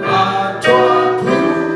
À toi pour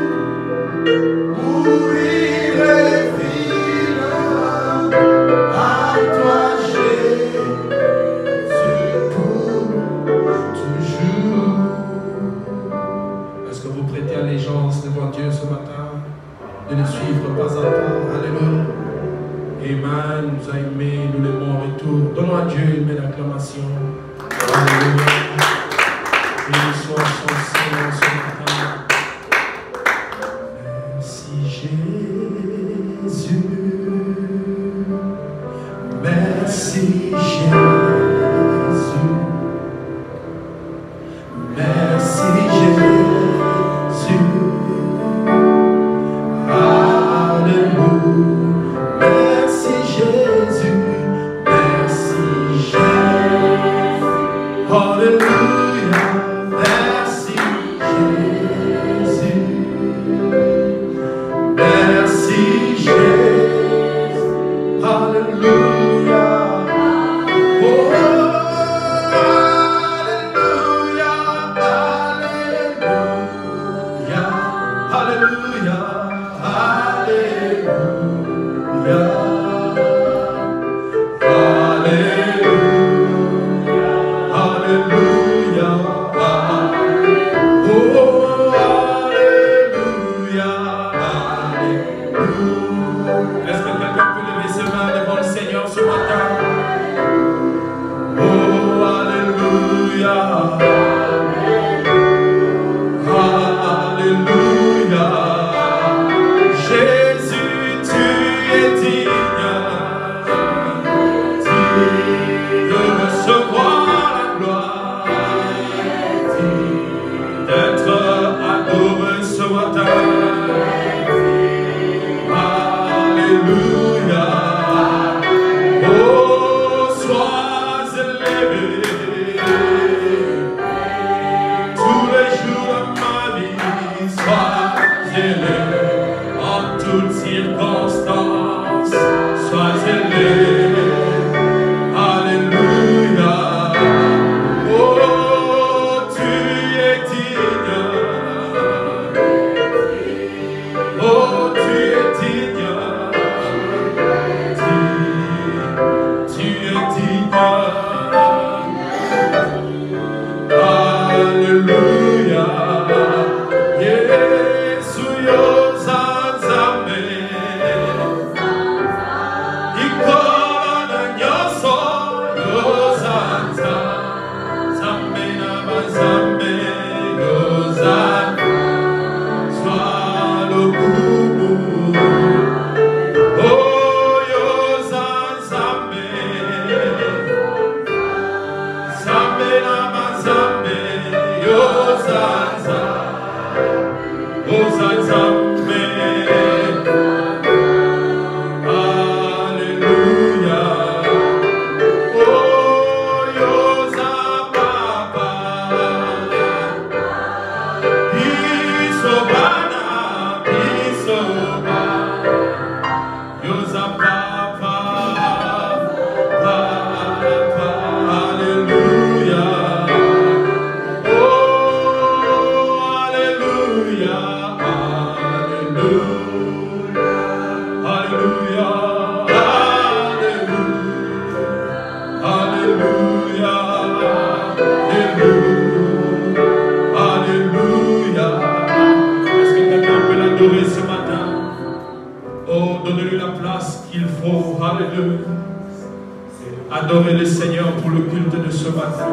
Adorez le Seigneur pour le culte de ce matin.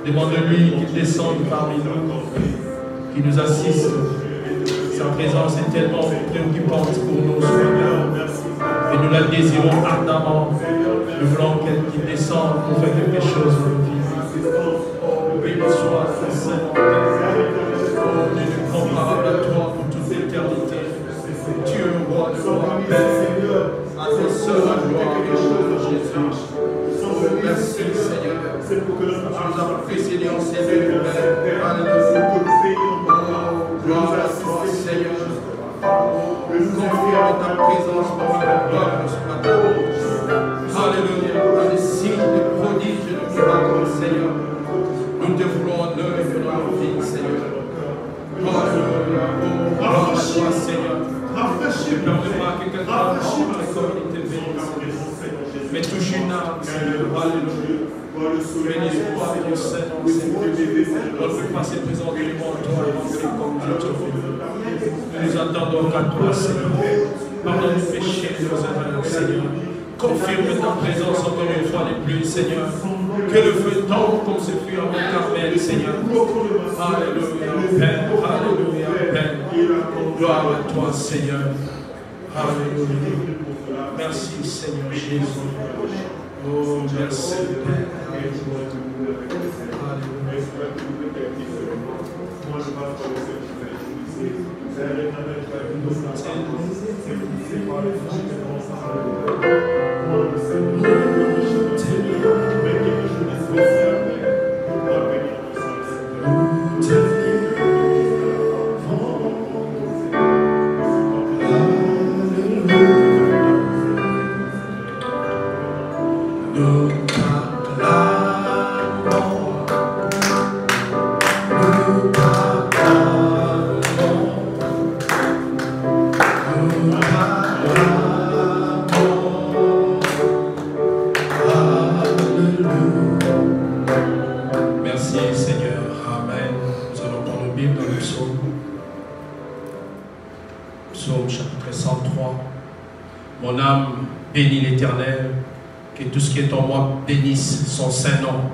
Demandez-lui qu'il descende parmi nous, qu'il nous assiste. Sa présence est tellement préoccupante pour nous ce matin. Et nous la désirons ardemment. Nous voulons qu'il descende pour faire quelque chose dans nos vies. Oh, béni soit ton Saint. Oh, Dieu comparable à toi pour toute l'éternité. Dieu, roi de roi, Père, à ta seule gloire, Jésus. Merci Seigneur. Tu nous as fait Seigneur, Seigneur, Père. Alléluia. Gloire à toi, Seigneur. Nous confions ta présence par la gloire de ce matin. Alléluia. Dans les signes de prodiges et de miracles, Seigneur. Nous te voulons en œuvre dans nos vies, Seigneur. Gloire à toi, Seigneur. âme, Seigneur. Alléluia. Bénis-toi avec ton Saint-Nom, Seigneur. Notre passé, présent, devant toi, évangile comme Dieu te fait. Nous nous attendons qu'à toi, Seigneur. Pardonne nos péchés et nos erreurs, Seigneur. Confirme ta présence encore une fois de plus, Seigneur. Que le feu tombe comme ce fut avant Carmel, Seigneur. Alléluia, Père. Alléluia, Père. Gloire à toi, Seigneur. Alléluia. Merci, Seigneur Jésus. Oh, merci, Père. Bénis l'Éternel, que tout ce qui est en moi bénisse son saint nom.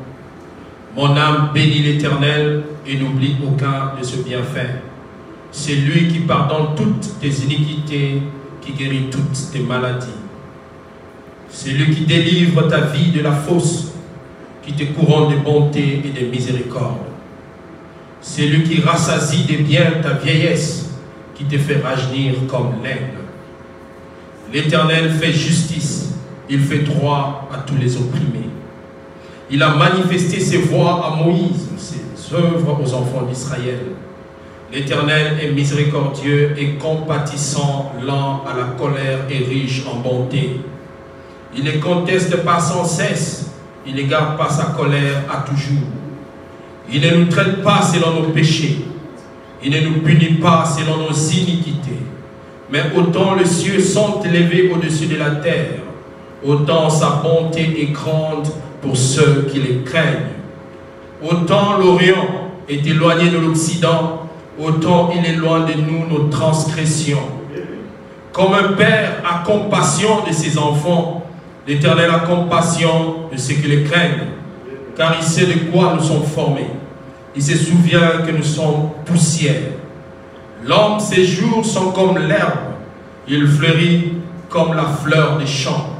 Mon âme bénit l'Éternel et n'oublie aucun de ses bienfaits. C'est lui qui pardonne toutes tes iniquités, qui guérit toutes tes maladies. C'est lui qui délivre ta vie de la fosse, qui te couronne de bonté et de miséricorde. C'est lui qui rassasie de bien ta vieillesse, qui te fait rajeunir comme l'aigle. L'Éternel fait justice, il fait droit à tous les opprimés. Il a manifesté ses voies à Moïse, ses œuvres aux enfants d'Israël. L'Éternel est miséricordieux et compatissant, lent à la colère et riche en bonté. Il ne conteste pas sans cesse, il ne garde pas sa colère à toujours. Il ne nous traite pas selon nos péchés, il ne nous punit pas selon nos iniquités. Mais autant les cieux sont élevés au-dessus de la terre, autant sa bonté est grande pour ceux qui les craignent. Autant l'Orient est éloigné de l'Occident, autant il éloigne de nous nos transgressions. Comme un père a compassion de ses enfants, l'Éternel a compassion de ceux qui les craignent, car il sait de quoi nous sommes formés. Il se souvient que nous sommes poussière. L'homme, ses jours sont comme l'herbe, il fleurit comme la fleur des champs.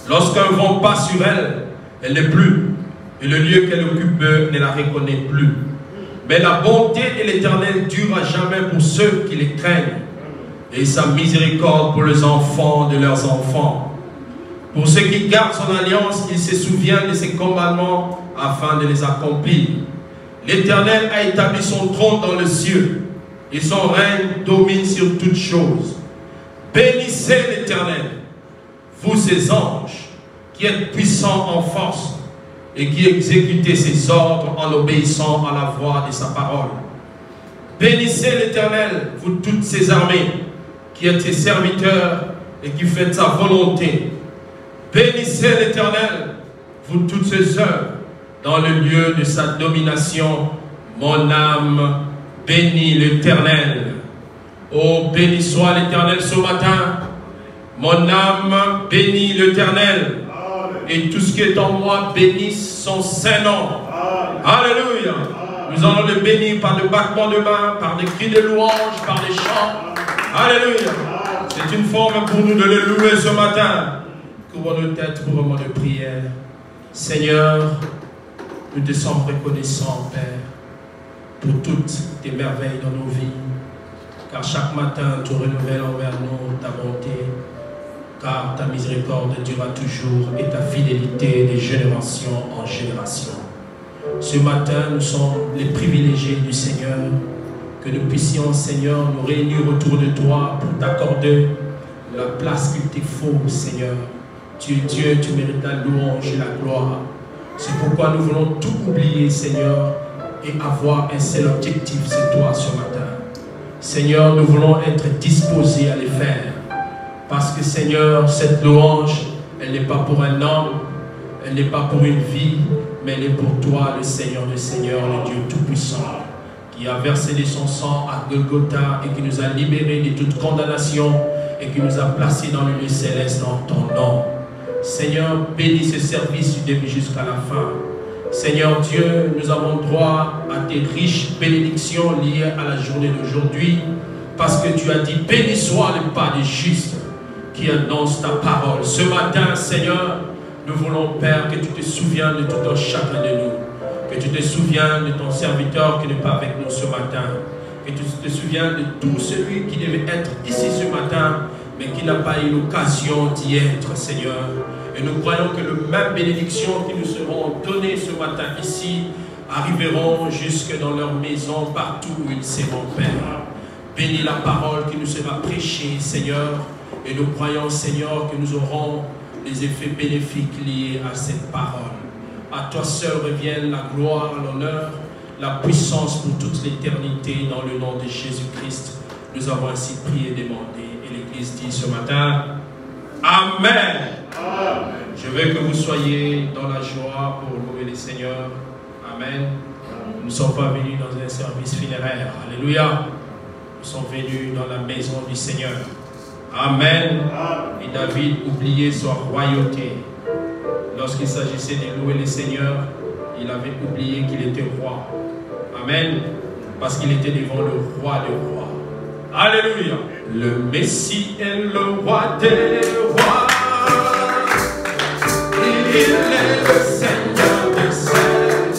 Lorsqu'un vent passe sur elle, elle n'est plus, et le lieu qu'elle occupe ne la reconnaît plus. Mais la bonté de l'Éternel dure à jamais pour ceux qui les craignent, et sa miséricorde pour les enfants de leurs enfants. Pour ceux qui gardent son alliance, il se souvient de ses commandements afin de les accomplir. L'Éternel a établi son trône dans les cieux, et son règne domine sur toutes choses. Bénissez l'Éternel, vous ses anges, qui êtes puissants en force, et qui exécutez ses ordres en obéissant à la voix de sa parole. Bénissez l'Éternel, vous toutes ses armées, qui êtes ses serviteurs, et qui faites sa volonté. Bénissez l'Éternel, vous toutes ses œuvres, dans le lieu de sa domination. Mon âme bénis l'Éternel. Oh, béni soit l'Éternel ce matin. Mon âme bénit l'Éternel. Et tout ce qui est en moi bénisse son saint nom. Alléluia. Nous allons le bénir par le battement de main, par des cris de louange, par des chants. Alléluia. C'est une forme pour nous de le louer ce matin. Couvrons nos têtes pour un moment de prière. Seigneur, nous te sommes reconnaissants, Père, pour toutes tes merveilles dans nos vies, car chaque matin tu renouvelles envers nous ta bonté, car ta miséricorde durera toujours et ta fidélité de génération en génération. Ce matin, nous sommes les privilégiés du Seigneur, que nous puissions, Seigneur, nous réunir autour de toi pour t'accorder la place qu'il te faut, Seigneur. Tu es Dieu, tu mérites la louange et la gloire. C'est pourquoi nous voulons tout oublier, Seigneur, et avoir un seul objectif, c'est toi ce matin. Seigneur, nous voulons être disposés à les faire. Parce que, Seigneur, cette louange, Elle n'est pas pour un homme, elle n'est pas pour une vie, mais elle est pour toi, le Seigneur des Seigneurs, le Dieu Tout-Puissant, qui a versé de son sang à Golgotha et qui nous a libérés de toute condamnation et qui nous a placés dans le lieu céleste dans ton nom. Seigneur, bénis ce service du début jusqu'à la fin. Seigneur Dieu, nous avons droit à tes riches bénédictions liées à la journée d'aujourd'hui, parce que tu as dit, béni soit le pas des justes qui annonce ta parole. Ce matin, Seigneur, nous voulons, Père, que tu te souviennes de tout un chacun de nous, que tu te souviennes de ton serviteur qui n'est pas avec nous ce matin, que tu te souviennes de tout celui qui devait être ici ce matin, mais qui n'a pas eu l'occasion d'y être, Seigneur. Et nous croyons que les mêmes bénédictions qui nous seront données ce matin ici arriveront jusque dans leur maison, partout où ils seront, Père. Bénis la parole qui nous sera prêchée, Seigneur. Et nous croyons, Seigneur, que nous aurons les effets bénéfiques liés à cette parole. À toi seul reviennent la gloire, l'honneur, la puissance pour toute l'éternité, dans le nom de Jésus-Christ. Nous avons ainsi prié et demandé. Et l'Église dit ce matin, Amen. Amen. Je veux que vous soyez dans la joie pour louer le Seigneur. Amen. Nous ne sommes pas venus dans un service funéraire. Alléluia. Nous sommes venus dans la maison du Seigneur. Amen. Et David oubliait sa royauté. Lorsqu'il s'agissait de louer le Seigneur, il avait oublié qu'il était roi. Amen. Parce qu'il était devant le roi des rois. Alléluia. Le Messie est le roi des rois. Il est le Seigneur des saints.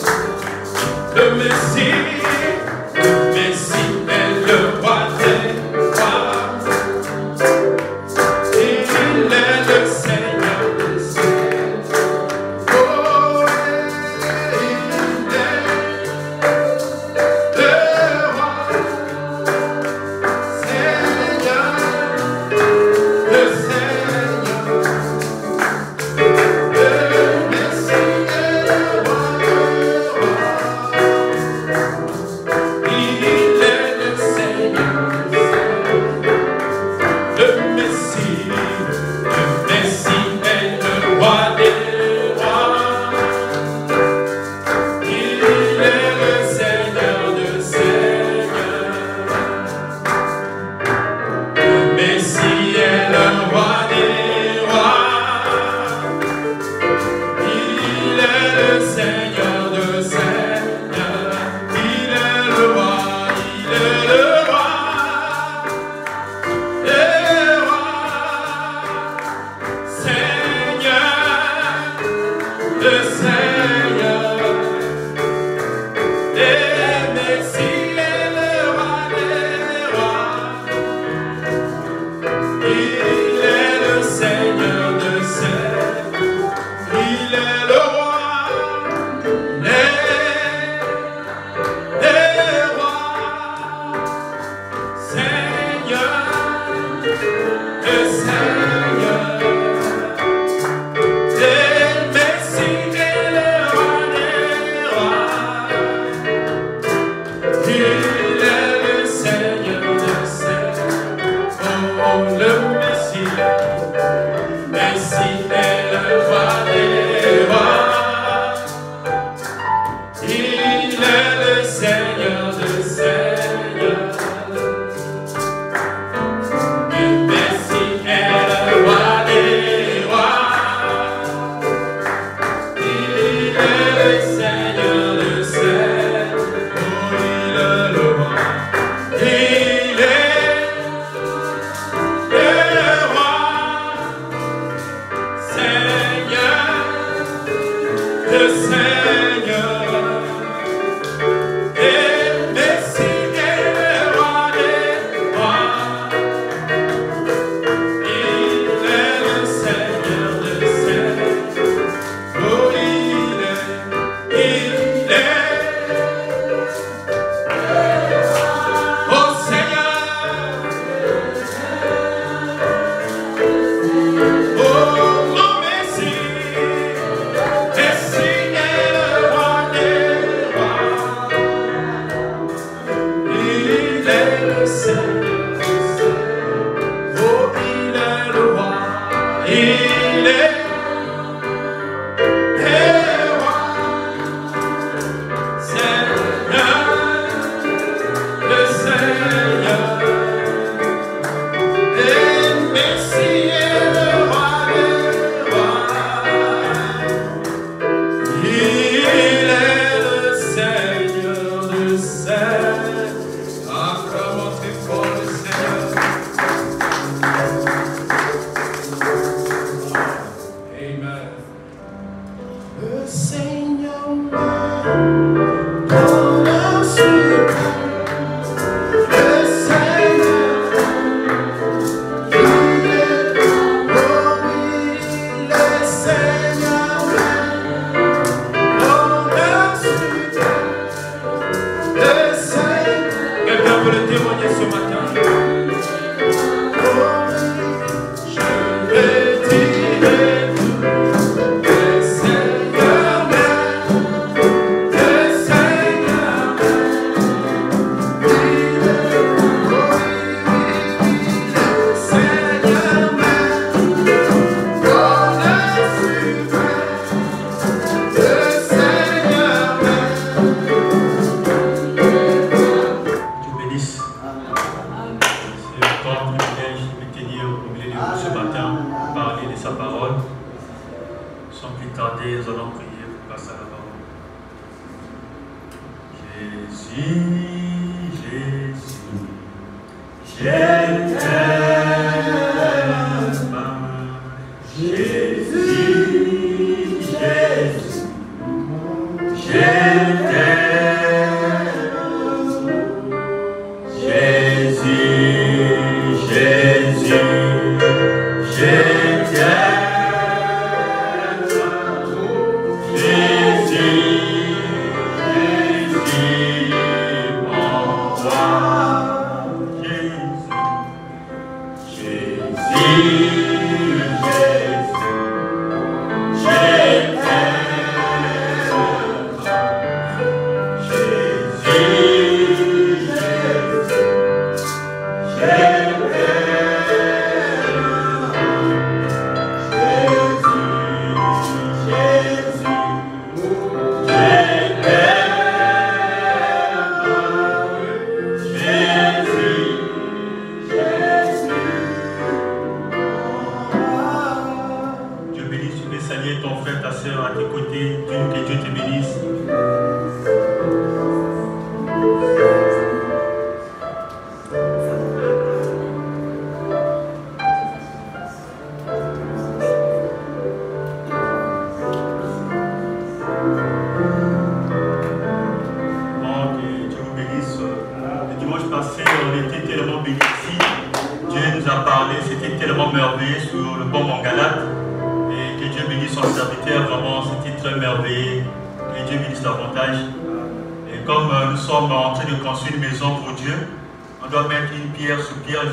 Le Messie est le roi des rois. Il est le Seigneur des saints. Oh, il est le roi. Seigneur, le Seigneur. Le Messie est le roi des rois. Il est le Seigneur des saints. Le Messie est le roi des rois. Il est le Seigneur des seigneurs. Le Messie est le roi des rois. Il est le Seigneur des seigneurs. Il est le roi, il est le roi des rois. Seigneur, le Seigneur. Le Messie est le roi des rois. Il est le Seigneur des seigneurs. Il est le roi des rois. Seigneur, le Seigneur. Le Messie est le roi des rois. Il est le Seigneur des seigneurs. Oh, le Messie est le roi des rois. Il est le Seigneur des seigneurs. Le Messie est le roi des rois. Il est le Seigneur des seigneurs. Oh, il est le roi. Il est le roi. Seigneur, le Seigneur. Le Messie est le roi des rois. Il est le Seigneur des seigneurs. Oh, il est. Oh, Seigneur. Oh, mon Messie. Messie est le roi des rois. Il est le Seigneur des seigneurs. Oh, il est le roi. Il est peut le témoigner ce matin.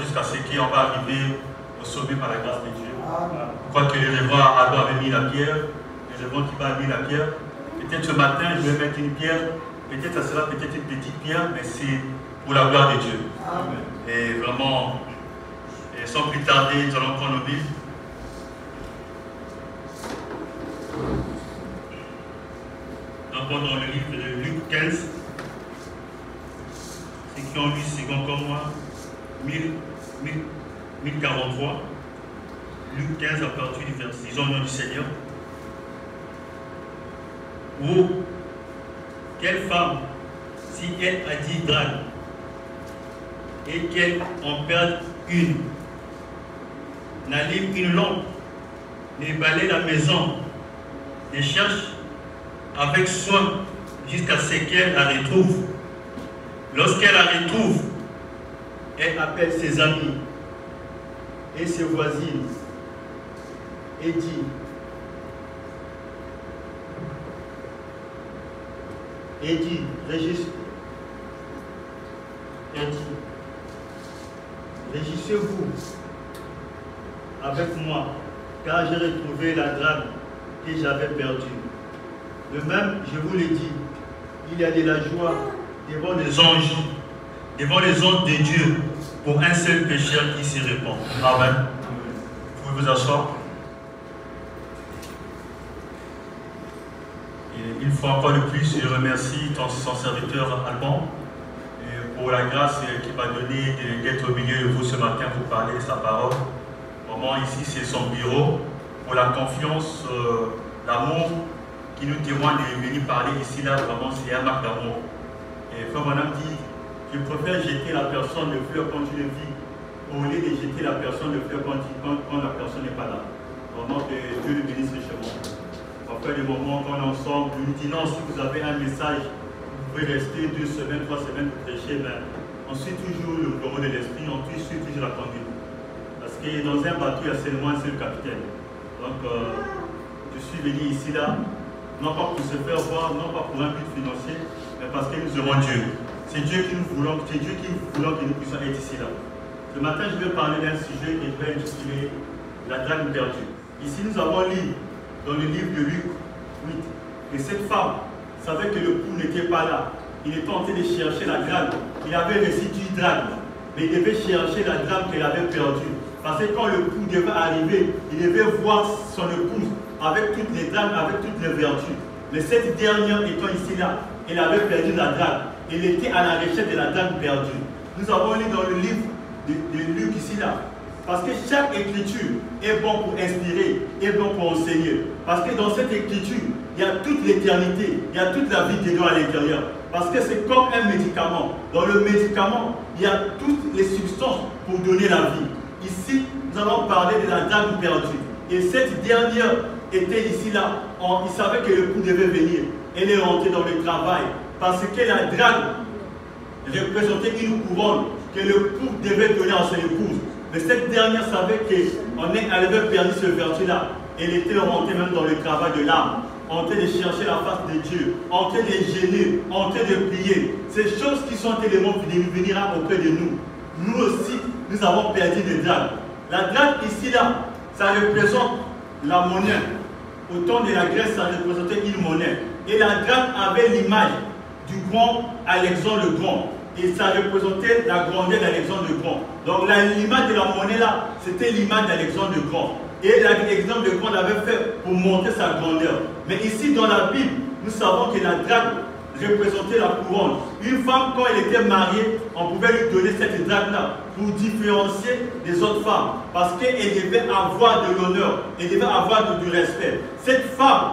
Jusqu'à ce qu'on va arriver au sommet par la grâce de Dieu. Je crois que le révérend Adam avait mis la pierre, le révérend qui va mis la pierre. Peut-être ce matin, je vais mettre une pierre, peut-être ça sera peut-être une petite pierre, mais c'est pour la gloire de Dieu. Amen. Et vraiment, et sans plus tarder, nous allons prendre nos Bibles. Nous allons dans le livre de Luc 15. Ceux qui ont lu, c'est comme moi. 1043, Luc 15 à partir du verset 10 au nom du Seigneur. Oh, quelle femme, si elle a 10 drachmes et qu'elle en perd une, n'allume une lampe, ne balaye la maison, ne cherche avec soin jusqu'à ce qu'elle la retrouve. Lorsqu'elle la retrouve, elle appelle ses amis et ses voisines et dit, réjouissez-vous avec moi, car j'ai retrouvé la drachme que j'avais perdue. De même, je vous le dis, il y a de la joie devant les anges de Dieu pour un seul pécheur qui s'y répand. Amen. Vous pouvez vous asseoir. Et une fois encore de plus, je remercie son serviteur Alban pour la grâce qu'il m'a donnée d'être au milieu de vous ce matin pour parler de sa parole. Vraiment, ici, c'est son bureau. Pour la confiance, l'amour qui nous témoigne de venir parler ici, là, vraiment, c'est un acte d'amour. Et frère Madame dit, je préfère jeter la personne de fleurs quand je le vis, au lieu de jeter la personne de fleurs quand la personne n'est pas là. Vraiment que Dieu le bénisse richement. Après des moments quand on est ensemble, il nous dit non, si vous avez un message, vous pouvez rester 2 semaines, 3 semaines pour prêcher, mais on suit toujours le bureau de l'esprit, on suit toujours la conduite. Parce que dans un bateau, il y a seulement un seul capitaine. Donc je suis venu ici là, non pas pour se faire voir, non pas pour un but financier, mais parce que nous aurons Dieu. C'est Dieu qui nous voulons, que nous puissions être ici là. Ce matin, je vais parler d'un sujet que je vais intituler la drague perdue. Ici, nous avons lu dans le livre de Luc 8. Et cette femme savait que le coup n'était pas là. Il était en train de chercher la drague. Il avait reçu du drague, mais il devait chercher la drague qu'elle avait perdue. Parce que quand le coup devait arriver, il devait voir son épouse avec toutes les dragues, avec toutes les vertus. Mais cette dernière étant ici là, elle avait perdu la drague. Elle était à la recherche de la drague perdue. Nous avons lu dans le livre de Luc ici là. Parce que chaque écriture est bon pour inspirer, est bon pour enseigner. Parce que dans cette écriture, il y a toute l'éternité, il y a toute la vie de Dieu à l'intérieur. Parce que c'est comme un médicament. Dans le médicament, il y a toutes les substances pour donner la vie. Ici, nous allons parler de la drague perdue. Et cette dernière était ici là. Il savait que le coup devait venir. Elle est rentrée dans le travail. Parce que la drague représentait une couronne que le coup devait donner à son épouse. Mais cette dernière savait qu'elle avait perdu ce vertu-là. Elle était rentrée même dans le travail de l'âme, en train de chercher la face de Dieu, en train de gêner, en train de prier. Ces choses qui sont éléments qui deviendront auprès de nous. Nous aussi, nous avons perdu des dragues. La drague ici, là, ça représente la monnaie. Au temps de la Grèce, ça représentait une monnaie. Et la drague avait l'image du grand Alexandre le Grand. Et ça représentait la grandeur d'Alexandre le Grand. Donc l'image de la monnaie là, c'était l'image d'Alexandre le Grand. Et l'Alexandre le Grand l'avait fait pour montrer sa grandeur. Mais ici dans la Bible, nous savons que la drague représentait la couronne. Une femme, quand elle était mariée, on pouvait lui donner cette drague-là pour différencier des autres femmes. Parce qu'elle devait avoir de l'honneur, elle devait avoir du respect. Cette femme,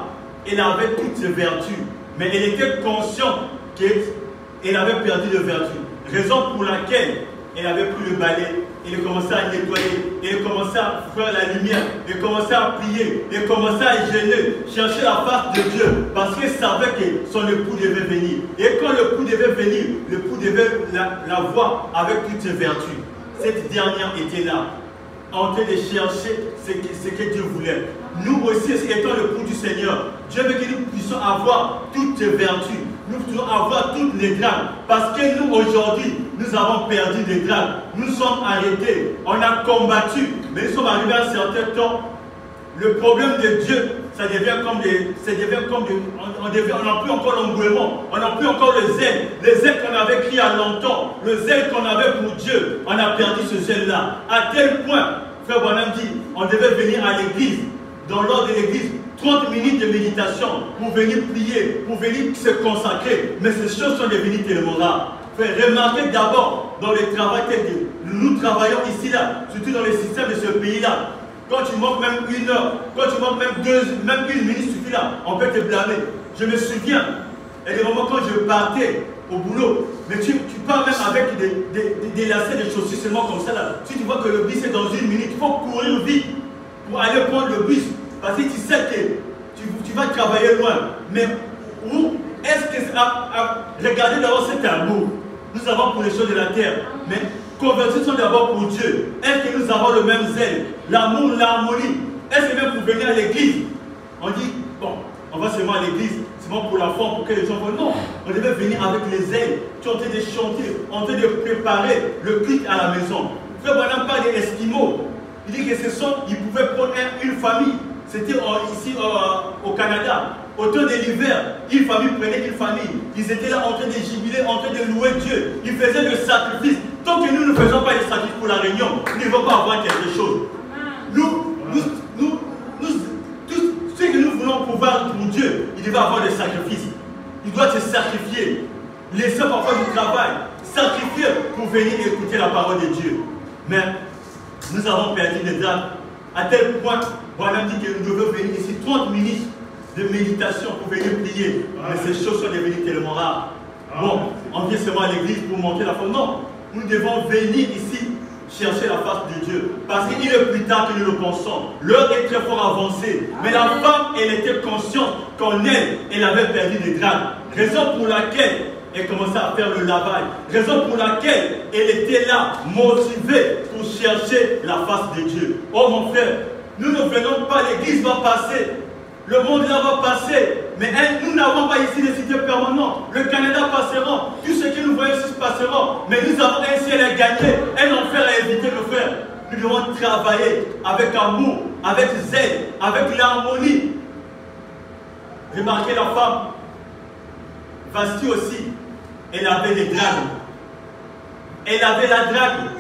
elle avait toutes ses vertus, mais elle était consciente qu'elle avait perdu de vertu. Raison pour laquelle elle avait pris le balai, elle commençait à nettoyer, elle commençait à faire la lumière, elle commençait à prier, elle commençait à gêner, chercher la face de Dieu, parce qu'elle savait que son époux devait venir. Et quand l'époux devait venir, l'époux devait la voir avec toutes ses vertus. Cette dernière était là, en train de chercher ce que Dieu voulait. Nous aussi, étant l'époux du Seigneur, Dieu veut que nous puissions avoir toutes ses vertus. Nous pouvons avoir toutes les dragues. Parce que nous, aujourd'hui, nous avons perdu des dragues. Nous sommes arrêtés. On a combattu. Mais nous sommes arrivés à un certain temps. Le problème de Dieu, ça devient comme on n'a plus encore l'engouement. On n'a plus encore le zèle. Le zèle qu'on avait crié à longtemps. Le zèle qu'on avait pour Dieu. On a perdu ce zèle-là. À tel point, Frère Branham dit, on devait venir à l'église. Dans l'ordre de l'église, 30 minutes de méditation pour venir prier, pour venir se consacrer. Mais ces choses sont devenues tellement rares. Remarquez d'abord dans le travail que nous travaillons ici, là, surtout dans le système de ce pays-là. Quand tu manques même une heure, quand tu manques même une minute suffit là, on peut te blâmer. Je me souviens, il y a des moments quand je partais au boulot, mais tu pars même avec des lacets de chaussures seulement comme ça là. Si tu vois que le bus est dans une minute, il faut courir vite pour aller prendre le bus. Parce que tu sais que tu vas travailler loin. Mais où est-ce que regardez d'abord cet amour. Nous avons pour les choses de la terre. Mais convertissons d'abord pour Dieu. Est-ce que nous avons le même zèle? L'amour, l'harmonie. Est-ce que même pour venir à l'église, on dit, bon, on va seulement à l'église, c'est bon pour la foi, pour que les gens voient. Non, on devait venir avec les ailes. Tu es en train de chanter, en train de préparer le culte à la maison. Frère Branham parle des Esquimaux. Il dit que ils pouvaient prendre une famille. C'était ici au Canada. Au temps de l'hiver, une famille prenait une famille. Ils étaient là en train de jubiler, en train de louer Dieu. Ils faisaient le sacrifice. Tant que nous ne faisons pas le sacrifice pour la réunion, nous ne pouvons pas avoir quelque chose. Tout ce que nous voulons pouvoir pour Dieu, il devait avoir le sacrifice. Il doit se sacrifier. Laisser parfois du travail. Sacrifier pour venir écouter la parole de Dieu. Mais nous avons perdu des âmes. À tel point, voilà dit que nous devons venir ici 30 minutes de méditation pour venir prier. Mais ces choses sont devenues tellement rares. Bon, on vient seulement à l'église pour monter la foi. Non, nous devons venir ici chercher la face de Dieu. Parce qu'il est plus tard que nous le pensons. L'heure est très fort avancée. Mais la femme, elle était consciente qu'en elle avait perdu des dragues. Raison pour laquelle elle commençait à faire le lavage. Raison pour laquelle elle était là, motivée pour chercher la face de Dieu. Oh mon frère, nous ne venons pas, l'église va passer. Le monde là va passer. Mais nous n'avons pas ici des cités permanentes. Le Canada passera. Tout ce que nous voyons ici passera. Mais nous avons un ciel à gagner, un enfer à éviter, nos frères. Nous devons travailler avec amour, avec zèle, avec l'harmonie. Remarquez la femme. Vasti aussi, elle avait des dragues. Elle avait la drague.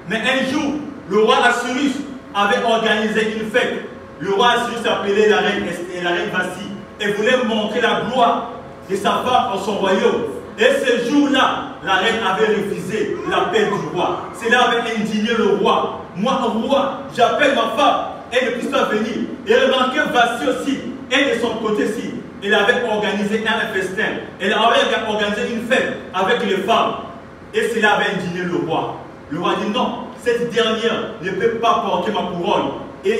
Mais un jour, le roi Assyrus avait organisé une fête. Le roi Assyrus appelait la reine Vasti et voulait montrer la gloire de sa femme en son royaume. Et ce jour-là, la reine avait refusé l'appel du roi. Cela avait indigné le roi. Moi, roi, j'appelle ma femme, elle ne puisse pas venir. Et remarquez Vasti aussi, elle de son côté-ci, elle avait organisé un festin. Elle avait organisé une fête avec les femmes. Et cela avait indigné le roi. Le roi dit non, cette dernière ne peut pas porter ma couronne. Et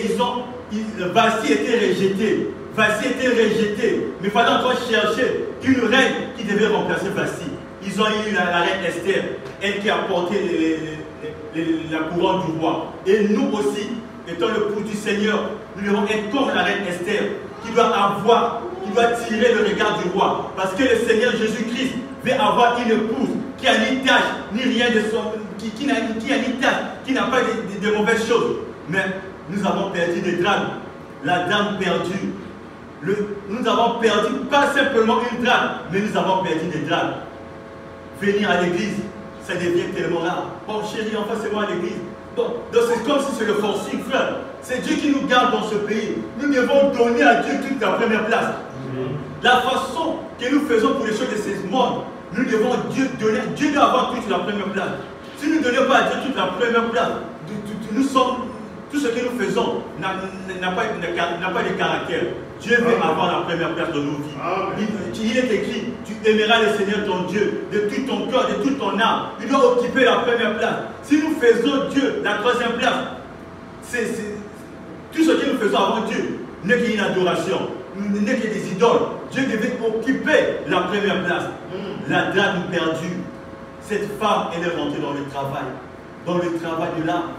Vasti était rejeté. Vasti était rejeté. Mais il fallait encore chercher une reine qui devait remplacer Vasti. Ils ont eu la reine Esther, elle qui a porté la couronne du roi. Et nous aussi, étant le pouls du Seigneur, nous devons être comme la reine Esther, qui doit tirer le regard du roi. Parce que le Seigneur Jésus-Christ veut avoir une épouse qui n'a ni tâche, ni rien de son. Qui n'a pas de mauvaises choses. Mais nous avons perdu des drames. La dame perdue. Nous avons perdu pas simplement une drame, mais nous avons perdu des drames. Venir à l'église, ça devient tellement rare. Bon, chérie, enfin, c'est moi à l'église. Donc c'est comme si c'est le forcing, frère. C'est Dieu qui nous garde dans ce pays. Nous devons donner à Dieu toute la première place. La façon que nous faisons pour les choses de ce monde, nous devons Dieu donner. Dieu doit avoir toute la première place. Si nous ne donnons pas à Dieu toute la première place, tout ce que nous faisons n'a pas de caractère. Dieu veut avoir la première place de nos vies. Il est écrit, tu aimeras le Seigneur ton Dieu de tout ton cœur, de toute ton âme. Il doit occuper la première place. Si nous faisons Dieu la troisième place, tout ce que nous faisons avant Dieu n'est qu'une adoration, n'est que des idoles. Dieu devait occuper la première place. La dame perdue. Cette femme, elle est rentrée dans le travail de l'âme.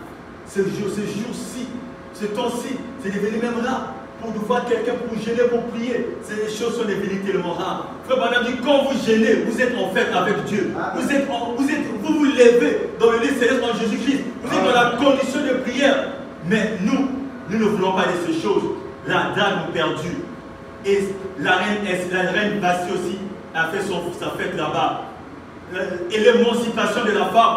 Ce jour-ci, ce temps-ci, c'est devenu même rare. Pour nous voir quelqu'un pour gêner, pour prier, ces choses sont devenues tellement rares. Frère Madame dit, quand vous gênez, vous êtes en fait avec Dieu. Vous vous levez dans le lit céleste en Jésus-Christ. Vous êtes dans la condition de prière. Mais nous ne voulons pas de ces choses. La dame perdue. Et la reine Vasti aussi a fait sa fête là-bas. Et l'émancipation de la femme,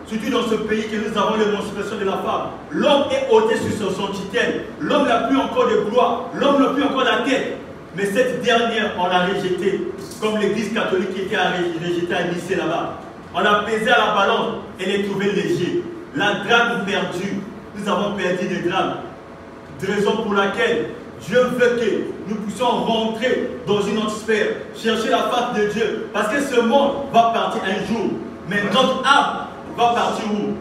surtout dans ce pays que nous avons l'émancipation de la femme. L'homme est ôté sur son titel. L'homme n'a plus encore de gloire. L'homme n'a plus encore la tête. Mais cette dernière, on l'a rejetée. Comme l'église catholique qui était rejetée à Nicée là-bas. On l'a pesée à la balance. Elle est trouvée léger. La drame perdue. Nous avons perdu des drames. Raison pour laquelle Dieu veut que nous puissions rentrer dans une autre sphère. Chercher la face de Dieu. Parce que ce monde va partir un jour. Mais notre âme va partir où?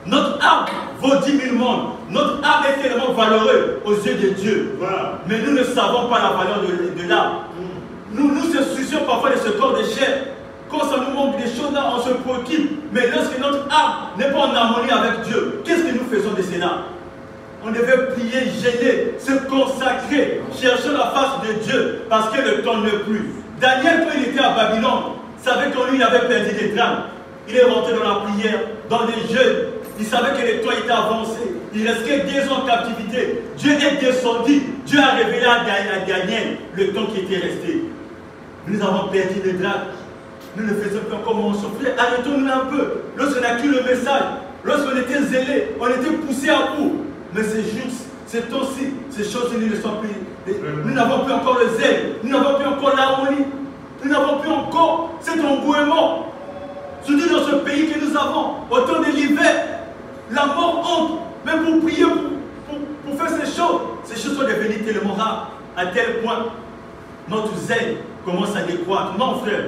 Notre âme vaut 10 000 mondes. Notre âme est tellement valeureuse aux yeux de Dieu. Voilà. Mais nous ne savons pas la valeur de l'âme. Nous nous soucions parfois de ce corps de chair. Quand ça nous manque des choses là, on se préoccupe. Mais lorsque notre âme n'est pas en harmonie avec Dieu, qu'est-ce que nous faisons de cela? On devait prier, gêner, se consacrer, chercher la face de Dieu, parce que le temps n'est plus. Daniel, quand il était à Babylone, savait qu'en lui, il avait perdu des drames. Il est rentré dans la prière, dans les jeûnes. Il savait que le temps était avancé. Il restait 2 ans en captivité. Dieu est descendu. Dieu a révélé à Daniel le temps qui était resté. Nous avons perdu les drames. Nous ne faisons pas comme on souffrait. Arrêtons-nous un peu. Lorsqu'on a cru le message, lorsqu'on était zélé, on était poussé à bout. Mais c'est juste, c'est aussi, ces choses nous ne sont plus. Nous n'avons plus encore le zèle. Nous n'avons plus encore l'harmonie. Nous n'avons plus encore cet engouement. Surtout dans ce pays que nous avons, au temps de l'hiver, la mort entre, même pour prier, pour faire ces choses sont devenues tellement rares, à tel point, notre zèle commence à décroître. Non, frère,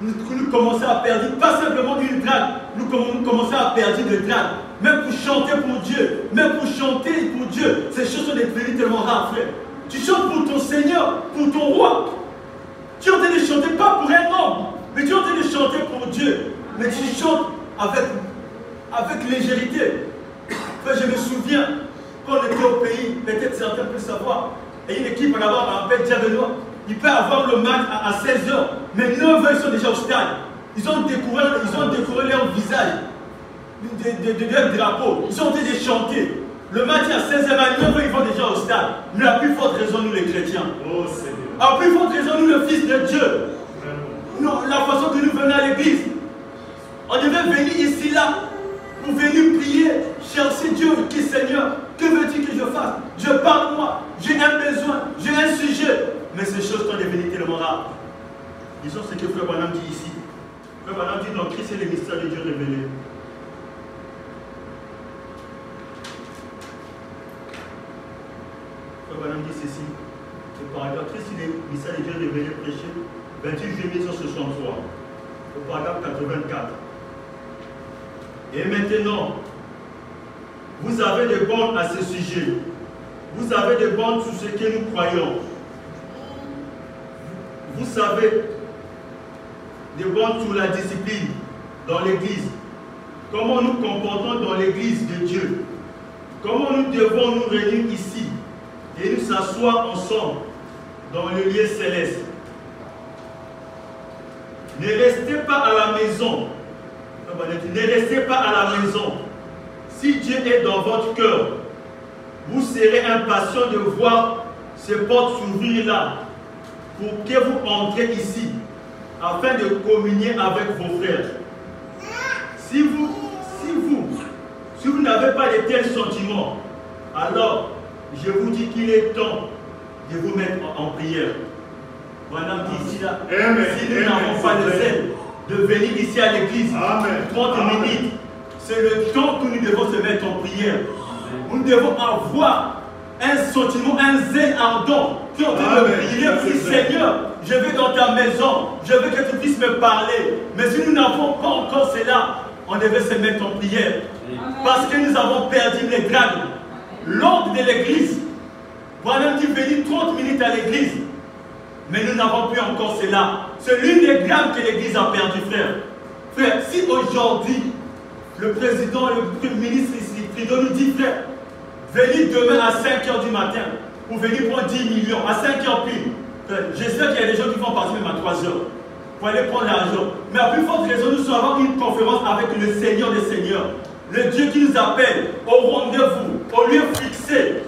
nous commençons à perdre, pas simplement une drague, nous commençons à perdre des dragues, même pour chanter pour Dieu, ces choses sont devenues tellement rares, frère. Tu chantes pour ton Seigneur, pour ton roi. Tu es en train de chanter pas pour un homme, mais tu es en train de chanter pour Dieu. Mais tu chantes avec légèreté. Enfin, je me souviens, quand on était au pays, peut-être certains peuvent savoir, et une équipe là-bas appelle Diabenois. Il peut avoir le match à 16 h, mais 9 h ils sont déjà au stade. Ils ont décoré leur visage de leur drapeau. Ils ont été chanter. Le match à 16 h à 9 h ils vont déjà au stade. Mais la plus forte raison, nous les chrétiens. Oh Seigneur. La plus forte raison, nous le Fils de Dieu. Non, la façon que nous venons à l'église. On devait venir ici, là, pour venir prier, chercher Dieu, qui Seigneur, que veux-tu que je fasse? Je parle moi, j'ai un besoin, j'ai un sujet. Mais ces choses sont devenues tellement rares. Disons ce que Frère Branham dit ici. Frère Branham dit dans Christ c'est le mystère de Dieu révélé. Frère Branham dit ceci. Le paragraphe Christ c'est le mystère de Dieu révélé, prêché, 28 juillet 1963. Le paragraphe 84. Et maintenant, vous avez des bornes à ce sujet. Vous avez des bornes sur ce que nous croyons. Vous savez, des bornes sur la discipline dans l'église. Comment nous comportons dans l'église de Dieu. Comment nous devons nous réunir ici et nous s'asseoir ensemble dans le lieu céleste. Ne restez pas à la maison. Ne restez pas à la maison. Si Dieu est dans votre cœur, vous serez impatient de voir ces portes s'ouvrir là pour que vous entrez ici afin de communier avec vos frères. Si vous n'avez pas de tels sentiments, alors je vous dis qu'il est temps de vous mettre en prière. Madame dit ici là, si nous n'avons pas de zèle de venir ici à l'église, 30 minutes, c'est le temps que nous devons se mettre en prière. Nous devons avoir un sentiment, un zèle ardent, qui est en train de prier, puis Seigneur, je vais dans ta maison, je veux que tu puisses me parler. Mais si nous n'avons pas encore cela, on devait se mettre en prière. Parce que nous avons perdu les grades. L'ordre de l'église, voilà, dit venir 30 minutes à l'église. Mais nous n'avons plus encore cela. C'est l'une des grammes que l'église a perdu, frère. Frère, si aujourd'hui, le président, le ministre ici, Trudeau nous dit, frère, venez demain à 5 h du matin, ou venez prendre 10 millions, à 5 h pile. J'espère qu'il y a des gens qui vont partir même à 3 h pour aller prendre l'argent. Mais à plus forte raison, nous allons avoir une conférence avec le Seigneur des Seigneurs. Le Dieu qui nous appelle au rendez-vous, au lieu fixé.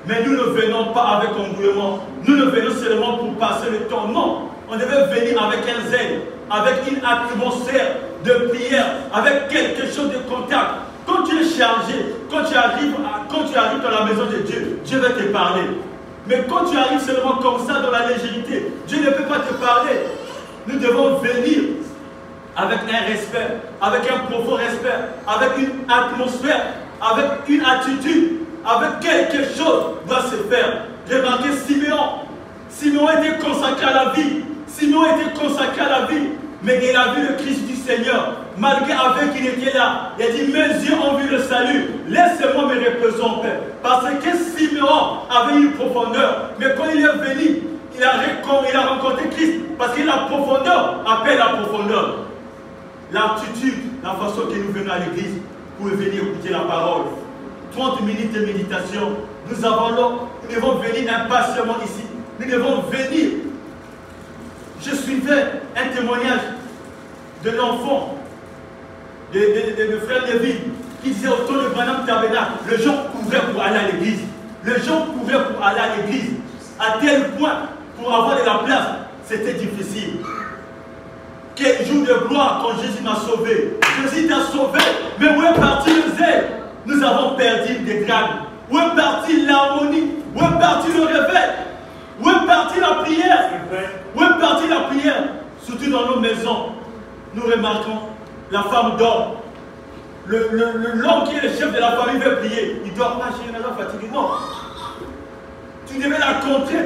Mais nous ne venons pas avec engouement. Nous ne venons seulement pour passer le temps. Non, on devait venir avec un zèle, avec une atmosphère de prière, avec quelque chose de contact. Quand tu es chargé, quand tu arrives dans la maison de Dieu, Dieu va te parler. Mais quand tu arrives seulement comme ça dans la légèreté, Dieu ne peut pas te parler. Nous devons venir avec un respect, avec un profond respect, avec une atmosphère, avec une attitude, avec quelque chose doit se faire. Remarquez Simeon. Simeon était consacré à la vie. Simeon était consacré à la vie. Mais il a vu le Christ du Seigneur. Malgré avec qu'il était là, il a dit, mes yeux ont vu le salut. Laissez-moi me reposer en paix. Parce que Simeon avait une profondeur. Mais quand il est venu, il a rencontré Christ. Parce que la profondeur appelle la profondeur. L'attitude, la façon que nous venons à l'église pour venir écouter la parole. 30 minutes de méditation. Nous devons venir impatiemment ici. Nous devons venir. Je suivais un témoignage de l'enfant de frère David qui disait autour de Branham Tabernacle, les gens couraient pour aller à l'église. Les gens couraient pour aller à l'église. À tel point, pour avoir de la place, c'était difficile. Quel jour de gloire quand Jésus m'a sauvé. Jésus t'a sauvé, mais où est parti le zèle? Nous avons perdu des grades. Où est parti l'harmonie? Où est parti le réveil? Où est partie la prière? Où est partie la prière? Surtout dans nos maisons, nous remarquons, la femme dort. L'homme qui est le chef de la famille veut prier. Il ne dort pas chez une fatigué. Non. Tu devais la contrer.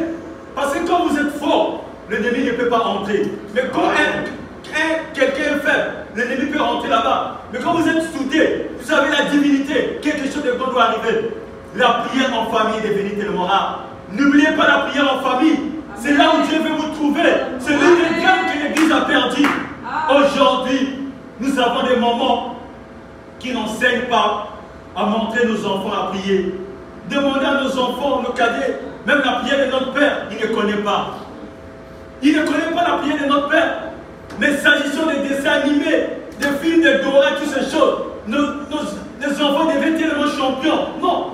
Parce que quand vous êtes fort, l'ennemi ne peut pas entrer. Mais quand quelqu'un est faible, l'ennemi peut rentrer là-bas. Mais quand vous êtes soudés, vous avez la divinité, quelque chose de bon doit arriver. La prière en famille est devenue tellement rare. N'oubliez pas la prière en famille. C'est là où Dieu veut vous trouver. C'est l'une des gammes que l'Église a perdu. Aujourd'hui, nous avons des moments qui n'enseignent pas à montrer nos enfants à prier. Demandez à nos enfants, nos cadets, même la prière de notre Père, il ne connaît pas. Il ne connaît pas la prière de notre Père. Mais s'agissant des dessins animés, des films de Dora, toutes ces choses, nos enfants deviennent tellement champions. Non.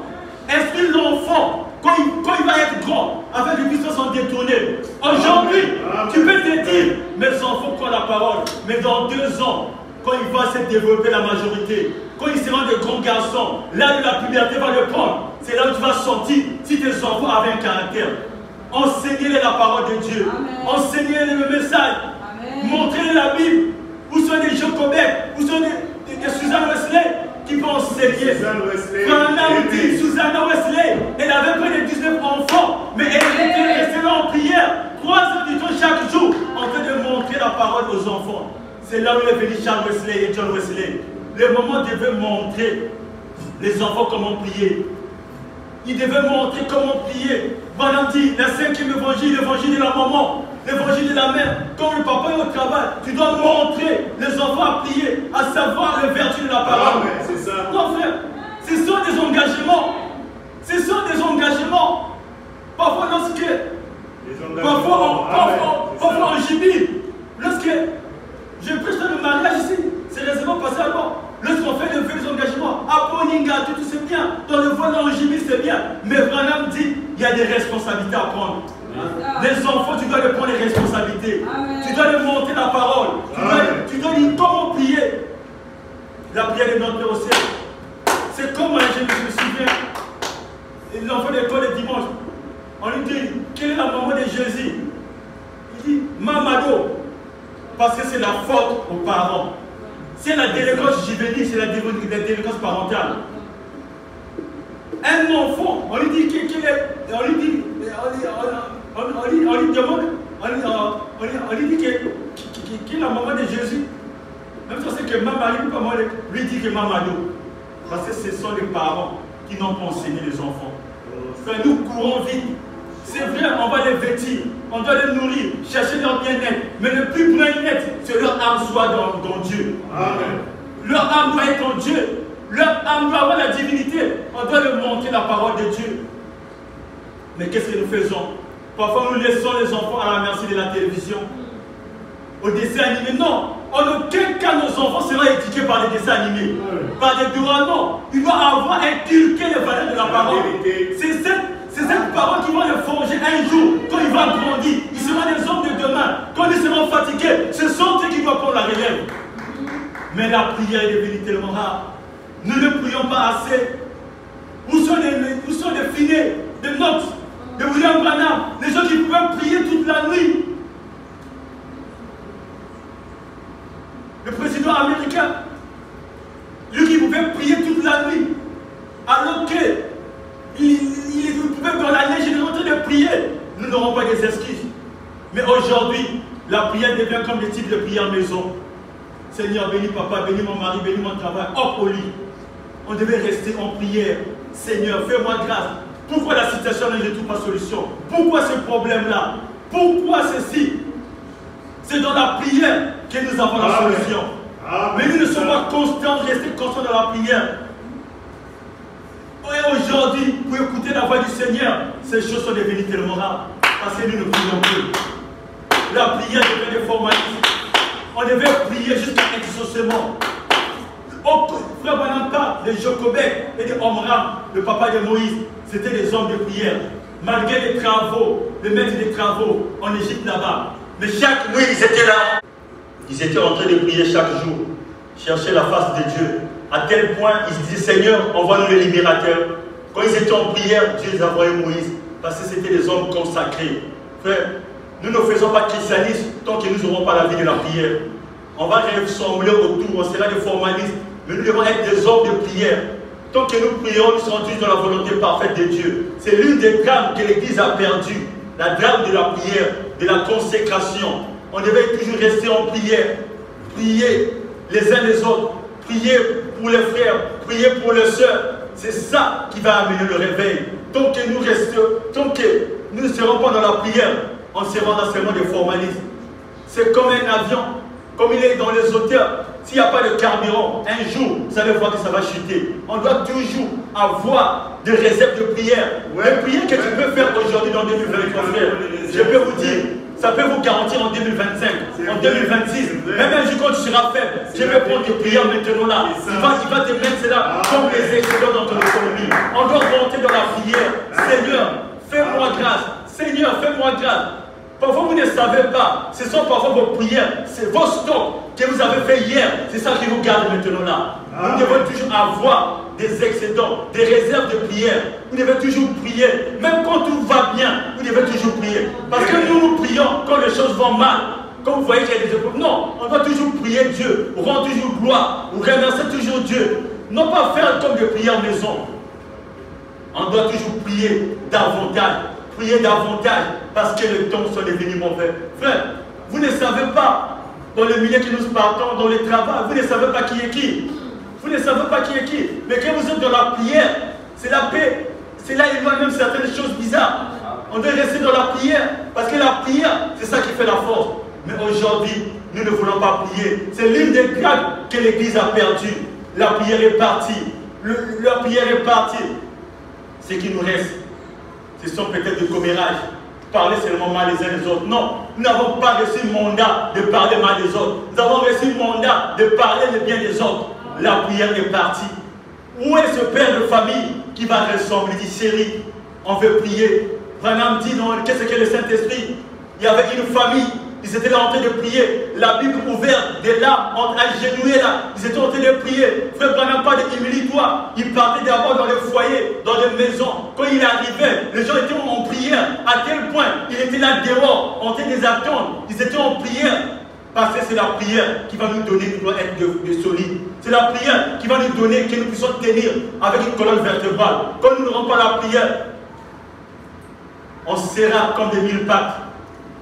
Instruis l'enfant quand il va être grand, afin qu'il puisse s'en détourner. Aujourd'hui, tu peux te dire, mes enfants croient la parole, mais dans 2 ans, quand il va se développer la majorité, quand ils seront de grands garçons, là où la puberté va le prendre, c'est là où tu vas sentir si tes enfants avaient un caractère. Enseignez-les la parole de Dieu. Enseignez-les le message. Montrez-les la Bible. Où sont les Jocobek? Où sont les Susan Wesley qui peuvent enseigner? Susanna Wesley, elle avait près de 19 enfants, mais elle était restée là en prière 3 heures du temps chaque jour en train de montrer la parole aux enfants. C'est là où est venu Charles Wesley et John Wesley. Le moment devait montrer les enfants comment prier. Ils devaient montrer comment prier. Voilà dit, le 5e évangile, l'évangile de la maman, l'évangile de la mère. Quand le papa est au travail, tu dois montrer les enfants à prier, à savoir les vertus de la parole. C'est ça. Non frère, ce sont des engagements. Ce sont des engagements. Parfois lorsque... Parfois on jubile. Lorsque je prêche dans le mariage ici, c'est récemment passé à bord. Lorsqu'on fait les engagements, à Poninga, tout c'est bien. Dans le vol en jubile, c'est bien. Mais Branham dit, il y a des responsabilités à prendre. Les enfants, tu dois leur prendre les responsabilités. Tu dois leur montrer la parole. Tu dois dire comment prier. La prière de notre Père au ciel. C'est comme je me souviens, l'enfant de l'école le dimanche, on lui dit, quelle est la maman de Jésus? Il dit, Mamado. Parce que c'est la faute aux parents. C'est la délinquance juvénile, c'est la délinquance parentale. Un enfant, on lui dit qu'il est. On lui dit. On lui demande. On lui dit qu'il est la maman de Jésus. Même si c'est que maman, lui dit que Mamado. Parce que ce sont les parents qui n'ont pas enseigné les enfants. Enfin, nous courons vite. C'est vrai, on va les vêtir, on doit les nourrir, chercher leur bien-être. Mais le plus bien-être, c'est leur âme soit dans Dieu. Amen. Leur âme doit être en Dieu. Leur âme doit avoir la divinité. On doit leur montrer la parole de Dieu. Mais qu'est-ce que nous faisons? Parfois, nous laissons les enfants à la merci de la télévision, au dessin animé. Non, en aucun cas, nos enfants seront éduqués par les dessins animés, par des doigts. Non, ils doivent avoir inculqué les valeurs de la parole. C'est cette parole qui va les forger un jour, quand ils vont grandir. Ils seront des hommes de demain. Quand ils seront fatigués, ce sont eux qui doivent prendre la relève. Mais la prière est devenue tellement rare. Nous ne prions pas assez. Où sont les filets de notes de William Branham, les gens qui pouvaient prier toute la nuit? Le président américain, lui qui pouvait prier toute la nuit, alors que il pouvait dans la neige, il est en train de prier. Nous n'aurons pas des excuses. Mais aujourd'hui, la prière devient comme le type de prière maison. Seigneur, bénis papa, bénis mon mari, bénis mon travail. Hop au lit. On devait rester en prière. Seigneur, fais-moi grâce. Pourquoi la situation ne trouve pas solution? Pourquoi ce problème-là? Pourquoi ceci? C'est dans la prière que nous avons la solution. Mais nous ne sommes pas constants, rester constants dans la prière. Et aujourd'hui, pour écouter la voix du Seigneur, ces choses sont devenues tellement rares. Parce que nous ne prions plus. La prière devient des formalismes. On devait prier jusqu'à exaucement. Frère Banampa, les Jocobek et les Omram, le papa de Moïse, c'était des hommes de prière. Malgré les travaux, les maîtres des travaux en Égypte là-bas. Mais chaque nuit, ils étaient là. Ils étaient en train de prier chaque jour, chercher la face de Dieu. À tel point, ils se disaient, Seigneur, envoie-nous le libérateur. Quand ils étaient en prière, Dieu les a envoyés Moïse. Parce que c'était des hommes consacrés. Frère, nous ne faisons pas christianisme tant que nous n'aurons pas la vie de la prière. On va ressembler autour, on sera des formalistes. Mais nous devons être des hommes de prière. Tant que nous prions, nous serons tous dans la volonté parfaite de Dieu. C'est l'une des drames que l'Église a perdu. La drame de la prière, de la consécration. On devait toujours rester en prière. Prier les uns les autres. Prier pour les frères. Prier pour les sœurs. C'est ça qui va amener le réveil. Tant que nous ne serons pas dans la prière, on sera dans seulement des formalismes. C'est comme un avion. Comme il est dans les hauteurs, S'il n'y a pas de carburant, un jour, vous allez voir que ça va chuter. On doit toujours avoir des réserves de prière. Les prières que tu peux faire aujourd'hui dans 2023, frère, je peux vous dire, ça peut vous garantir en 2025, en 2026, même un jour quand tu seras faible, je vais prendre tes prières maintenant là. Il va te mettre cela comme les excellents dans ton économie. On doit rentrer dans la prière. Seigneur, fais-moi grâce. Seigneur, fais-moi grâce. Parfois vous ne savez pas, ce sont parfois vos prières, c'est vos stocks que vous avez fait hier, c'est ça qui vous garde maintenant là. Nous devons toujours avoir des excédents, des réserves de prière. Vous devez toujours prier, même quand tout va bien, vous devez toujours prier. Parce que nous prions quand les choses vont mal, quand vous voyez qu'il y a des épreuves. Non, on doit toujours prier Dieu, rendre toujours gloire, remercier toujours Dieu. Non pas faire comme des prières maison. On doit toujours prier davantage. Priez davantage parce que le temps sont devenus mauvais. Frère, vous ne savez pas, dans le milieu que nous partons, dans le travail, vous ne savez pas qui est qui. Vous ne savez pas qui est qui. Mais quand vous êtes dans la prière, c'est la paix. C'est là qu'il y a même certaines choses bizarres. On doit rester dans la prière parce que la prière, c'est ça qui fait la force. Mais aujourd'hui, nous ne voulons pas prier. C'est l'une des grades que l'Église a perdu. La prière est partie. La prière est partie. Ce qui nous reste, ce sont peut-être des commérages. Parler seulement mal les uns des autres. Non, nous n'avons pas reçu le mandat de parler mal des autres. Nous avons reçu le mandat de parler le bien des autres. La prière est partie. Où est ce père de famille qui va ressembler? Il dit, chérie, on veut prier. Branham dit, non, qu'est-ce que le Saint-Esprit? Il y avait une famille. Ils étaient là en train de prier. La Bible ouverte, des larmes, agenouillés là. Ils étaient en train de prier. Frère Branham parle de humilie-toi. Il partait d'abord dans les foyers, dans les maisons. Quand il arrivait, les gens étaient en prière. À tel point, il était là dehors, en train de les attendre. Ils étaient en prière. Parce que c'est la prière qui va nous donner, qui doit être de solide. C'est la prière qui va nous donner, que nous puissions tenir avec une colonne vertébrale. Quand nous n'aurons pas la prière, on sera comme des mille pattes.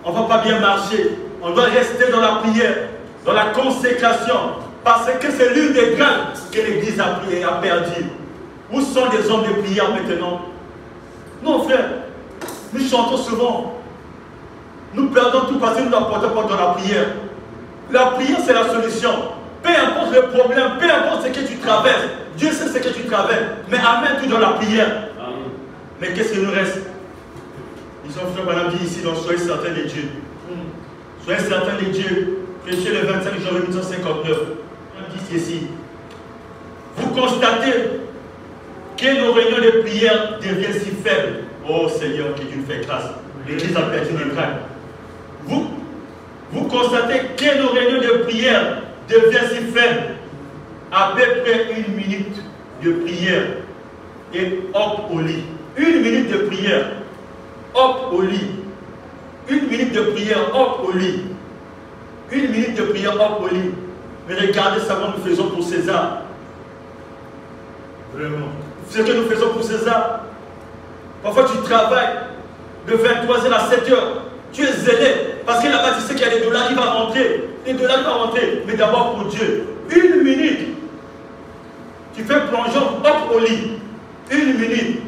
On ne va pas bien marcher. On doit rester dans la prière, dans la consécration. Parce que c'est l'une des grades que l'Église a perdu. Où sont les hommes de prière maintenant? Non, frère. Nous chantons souvent. Nous perdons tout parce que nous n'apportons pas dans la prière. La prière, c'est la solution. Peu importe le problème, peu importe ce que tu traverses. Dieu sait ce que tu traverses. Mais amène tout dans la prière. Amen. Mais qu'est-ce qu'il nous reste? Ils ont fait Madame dit ici, donc soyez certains de Dieu. Soyez certains de Dieu. Prêchez le 25 janvier 1959. On dit ici. Vous constatez que nos réunions de prière deviennent si faibles. Oh Seigneur, que Dieu nous fait grâce. L'Église a perdu le crâne. Vous constatez que nos réunions de prière deviennent si faibles. À peu près 1 minute de prière et hop au lit. 1 minute de prière. Hop au lit. 1 minute de prière, hop au lit. 1 minute de prière, hop au lit. Mais regardez ça que nous faisons pour César. Vraiment. Ce que nous faisons pour César. Parfois tu travailles de 23h à 7h. Tu es zélé. Parce que là-bas tu sais qu'il y a des dollars qui vont rentrer. Les dollars vont rentrer. Mais d'abord pour Dieu. 1 minute. Tu fais plongeon, hop au lit. 1 minute.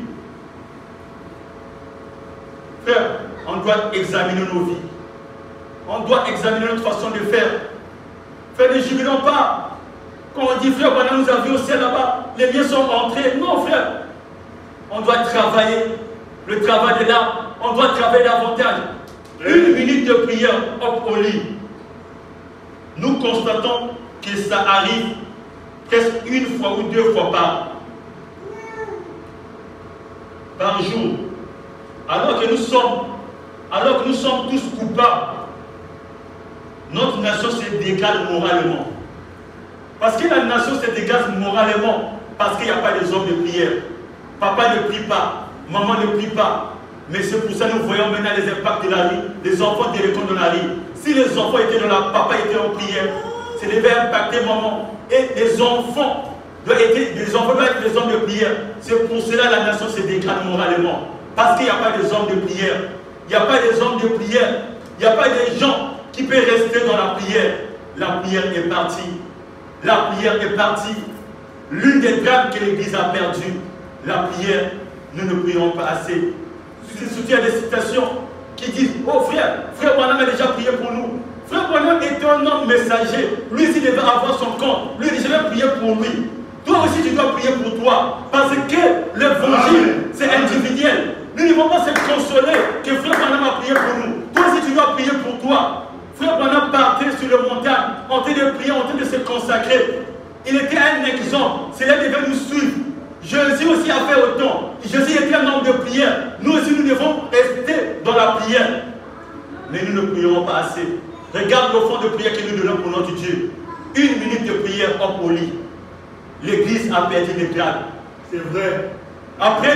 Frère, on doit examiner nos vies. On doit examiner notre façon de faire. Frère, ne jubilons pas. Quand on dit, frère, pendant nous avions au ciel là-bas, les miens sont rentrés. Non, frère. On doit travailler. Le travail est là. On doit travailler davantage. 1 minute de prière, hop au lit. Nous constatons que ça arrive presque 1 fois ou 2 fois par jour. Alors que nous sommes tous coupables, notre nation se dégrade moralement. Parce que la nation se dégrade moralement, parce qu'il n'y a pas des hommes de prière. Papa ne prie pas, maman ne prie pas. Mais c'est pour ça que nous voyons maintenant les impacts de la vie, les enfants de l'école de la vie. Si les enfants étaient dans la, papa était en prière, ça devait impacter maman. Et les enfants doivent être des hommes de prière. C'est pour cela que la nation se dégrade moralement. Parce qu'il n'y a pas des hommes de prière. Il n'y a pas des hommes de prière. Il n'y a pas des gens qui peuvent rester dans la prière. La prière est partie. La prière est partie. L'une des drames que l'Église a perdues, la prière, nous ne prions pas assez. Il y a des citations qui disent, oh frère Branham a déjà prié pour nous. Frère Branham était un homme messager. Lui aussi devait avoir son compte. Lui, je vais prier pour lui. Toi aussi, tu dois prier pour toi. Parce que l'évangile, c'est individuel. Nous ne devons pas se consoler que Frère Branham a prié pour nous. Toi aussi, tu dois prier pour toi. Frère Branham partait sur le montagne, en train de prier, en train de se consacrer. Il était un exemple. Cela devait nous suivre. Jésus aussi a fait autant. Jésus était un homme de prière. Nous aussi, nous devons rester dans la prière. Mais nous ne prierons pas assez. Regarde le fond de prière que nous donnons pour notre Dieu. 1 minute de prière hors au lit. L'église a perdu les grades. C'est vrai. Après,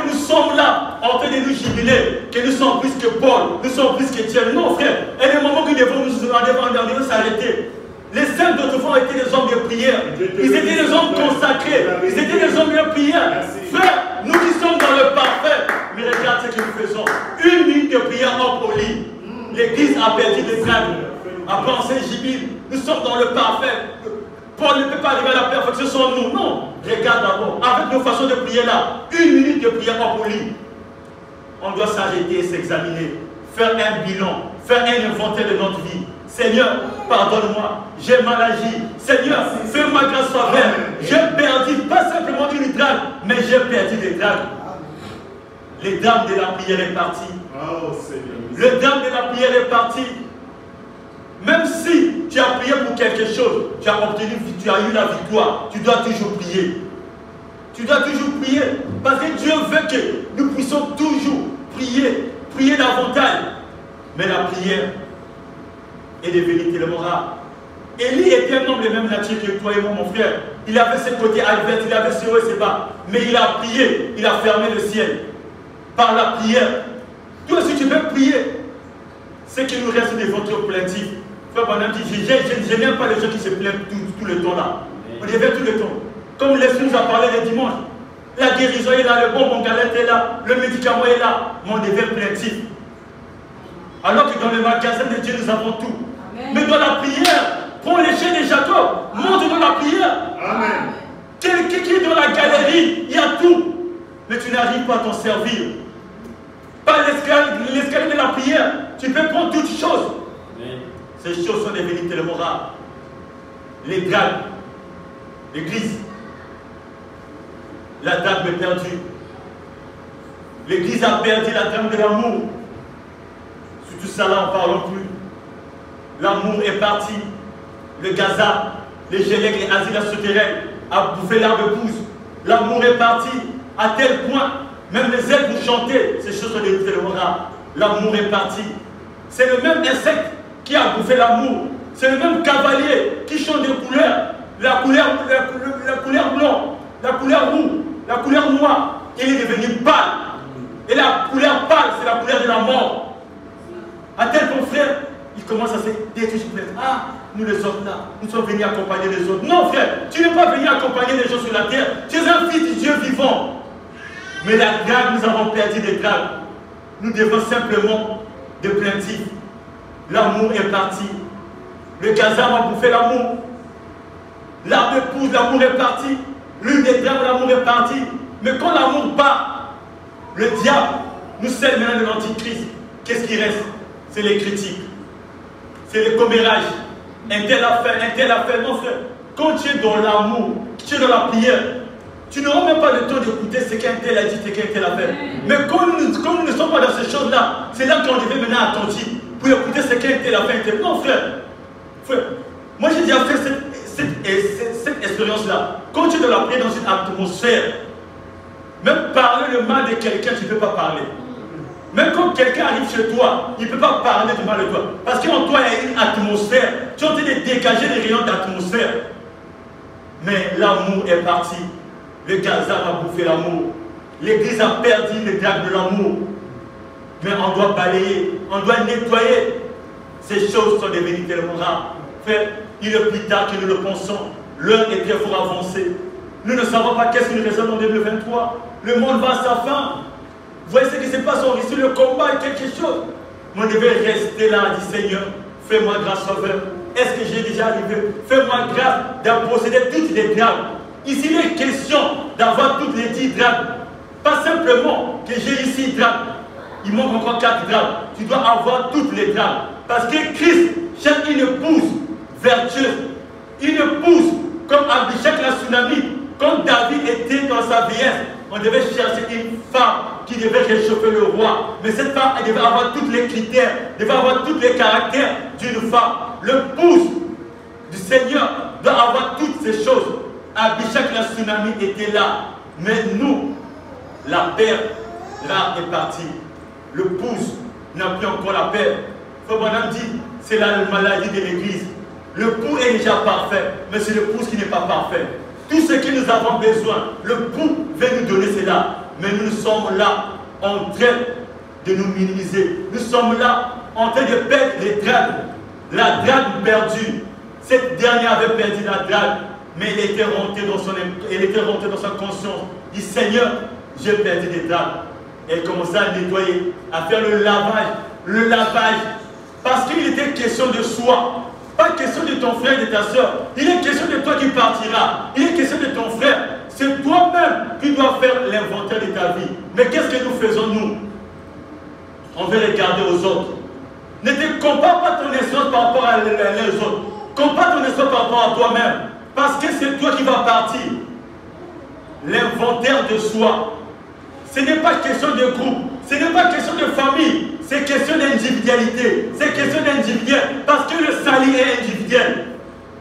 nous sommes là, en train de nous jubiler, que nous sommes plus que Paul, nous sommes plus que Dieu. Non, frère, il y a des moments que nous devons nous s'arrêter. Les saints d'autrefois étaient des hommes de prière. Ils étaient des hommes consacrés. Ils étaient des hommes de prière. Frère, nous qui sommes dans le parfait, mais regarde ce que nous faisons. 1 minute de prière hors au lit. L'église a perdu les grades. Après, on s'est jubile. Nous sommes dans le parfait. Paul ne peut pas arriver à la perfection sans nous. Non. Regarde d'abord. Avec nos façons de prier là, 1 minute de prière hors au lit. On doit s'arrêter et s'examiner. Faire un bilan. Faire un inventaire de notre vie. Seigneur, pardonne-moi. J'ai mal agi. Seigneur, fais-moi grâce faveur. J'ai perdu, pas simplement une drague, mais j'ai perdu des dragues. Les dames de la prière est partie. Oh, Seigneur. Le dame de la prière est parti. Même si tu as prié pour quelque chose, tu as eu la victoire, tu dois toujours prier. Tu dois toujours prier. Parce que Dieu veut que nous puissions toujours prier, prier davantage. Mais la prière est devenue tellement rare. Élie était un homme de même nature que toi et moi, mon frère. Il avait ses côtés adverses, il avait ses hauts et ses bas. Mais il a prié, il a fermé le ciel. Par la prière. Toi aussi tu peux prier. Ce qui nous reste des vôtres plaintifs. Frère Branham dit, je n'aime pas les gens qui se plaignent tout le temps là. On les fait tout le temps. Comme l'Esprit nous a parlé le dimanche. La guérison est là, le bonbon galette est là, le médicament est là. Mais on devient plaintif. Alors que dans le magasin de Dieu, nous avons tout. Amen. Mais dans la prière, prends les chaînes de Jacob, monte dans la prière. Amen. Quelqu'un qui est dans la galerie, il y a tout. Mais tu n'arrives pas à t'en servir. Pas l'escalier de la prière. Tu peux prendre toutes choses. Amen. Ces choses sont devenues tellement rares. Les dragues, l'église, la dame est perdue. L'église a perdu la dame de l'amour. Sur tout ça là, on ne parle plus. L'amour est parti. Le Gaza, les Gélèques, les asiles souterrains a bouffé l'arbre épouse. L'amour est parti à tel point, même les ailes vous chantez, ces choses sont devenues tellement rares. L'amour est parti. C'est le même insecte qui a bouffé l'amour. C'est le même cavalier qui change de couleur. La couleur blanc, la couleur rouge, la couleur noire. Il est devenu pâle. Et la couleur pâle, c'est la couleur de la mort. À tel point, frère, il commence à se détruire. Ah, nous les autres là, nous sommes venus accompagner les autres. Non, frère, tu n'es pas venu accompagner les gens sur la terre. Tu es un fils du Dieu vivant. Mais la grâce, nous avons perdu des grâces. Nous devons simplement de plaintifs. L'amour est parti. Le Gaza m'a bouffé l'amour. L'arbre épouse, l'amour est parti. L'une des drames, l'amour est parti. Mais quand l'amour part, le diable nous scelle maintenant de l'antichrist. Qu'est-ce qui reste? C'est les critiques. C'est les commérages. Un tel affaire. Non, frère. Quand tu es dans l'amour, tu es dans la prière, tu n'auras même pas le temps d'écouter ce qu'un tel a dit, ce qu'un tel a fait. Mais quand nous ne sommes pas dans ces choses-là, c'est là qu'on devait maintenant attentif pour écouter ce qu'un tel a fait. Non, frère. Frère, moi j'ai déjà fait cette expérience-là. Quand tu es dans la prière, dans une atmosphère, même parler le mal de quelqu'un, tu ne peux pas parler. Même quand quelqu'un arrive chez toi, il ne peut pas parler du mal de toi. Parce qu'en toi, il y a une atmosphère. Tu es en train de dégager les rayons d'atmosphère. Mais l'amour est parti. Le Gaza a bouffé l'amour. L'église a perdu les dragues de l'amour. Mais on doit balayer, on doit nettoyer. Ces choses sont devenues tellement rares. Frère, il est plus tard que nous le pensons. L'heure est très fort avancée. Nous ne savons pas qu'est-ce qui nous réserve en 2023. Le monde va à sa fin. Vous voyez ce qui se passe ici, le combat est quelque chose. Mais on devait rester là, dit Seigneur, fais-moi grâce faveur. Est-ce que j'ai déjà arrivé? Fais-moi grâce d'en posséder toutes les drames. Ici, il est question d'avoir toutes les 10 drames. Pas simplement que j'ai ici drames. Il manque encore 4 drames. Tu dois avoir toutes les drames. Parce que Christ cherche une épouse vertueuse, une épouse comme Abishag la Tsunami, comme David était dans sa vieillesse. On devait chercher une femme qui devait réchauffer le roi. Mais cette femme, elle devait avoir tous les critères, devait avoir tous les caractères d'une femme. L'épouse du Seigneur doit avoir toutes ces choses. Abishag la Tsunami était là. Mais nous, la paix, là est partie. L'épouse n'a plus encore la paix. Frère Branham dit, c'est la maladie de l'église. L'époux est déjà parfait, mais c'est l'épouse qui n'est pas parfait. Tout ce que nous avons besoin, l'époux veut nous donner cela. Mais nous sommes là en train de nous minimiser. Nous sommes là en train de perdre les dragues. La drague perdue. Cette dernière avait perdu la drague, mais elle était rentrée dans sa conscience. Il dit, Seigneur, j'ai perdu des dragues. Elle commençait à nettoyer, à faire le lavage. Le lavage. Parce qu'il était question de soi. Pas question de ton frère et de ta soeur. Il est question de toi qui partiras. Il est question de ton frère. C'est toi-même qui dois faire l'inventaire de ta vie. Mais qu'est-ce que nous faisons, nous? On veut regarder aux autres. Ne te compare pas ton essence par rapport à les autres. Compare ton essence par rapport à toi-même. Parce que c'est toi qui vas partir. L'inventaire de soi. Ce n'est pas question de groupe. Ce n'est pas question de famille. C'est question d'individualité. C'est question d'individuel. Parce que le salut est individuel.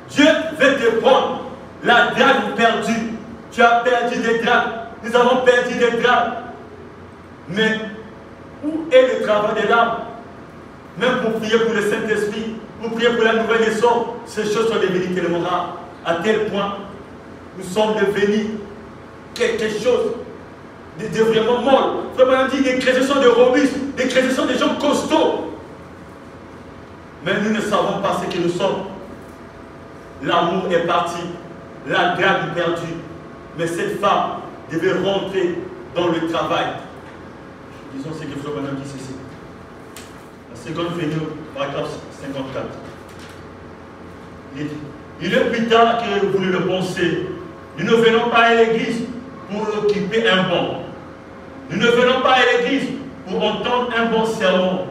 Dieu veut te prendre la drague perdue. Tu as perdu des dragues. Nous avons perdu des dragues. Mais où est le travail de l'âme? Même pour prier pour le Saint-Esprit, pour prier pour la nouvelle naissance, ces choses sont devenues tellement rares. À tel point, nous sommes devenus quelque chose de vraiment molle. Vraiment dit, les chrétiens sont des robustes, les chrétiens sont des gens costauds. Mais nous ne savons pas ce que nous sommes. L'amour est parti, la grâce est perdue. Mais cette femme devait rentrer dans le travail. Disons ce que Frère Branham dit ceci. La seconde venue, paragraphe 54. Il est plus tard que vous ne le pensez. Nous ne venons pas à l'église pour occuper un banc. Nous ne venons pas à l'église pour entendre un bon sermon,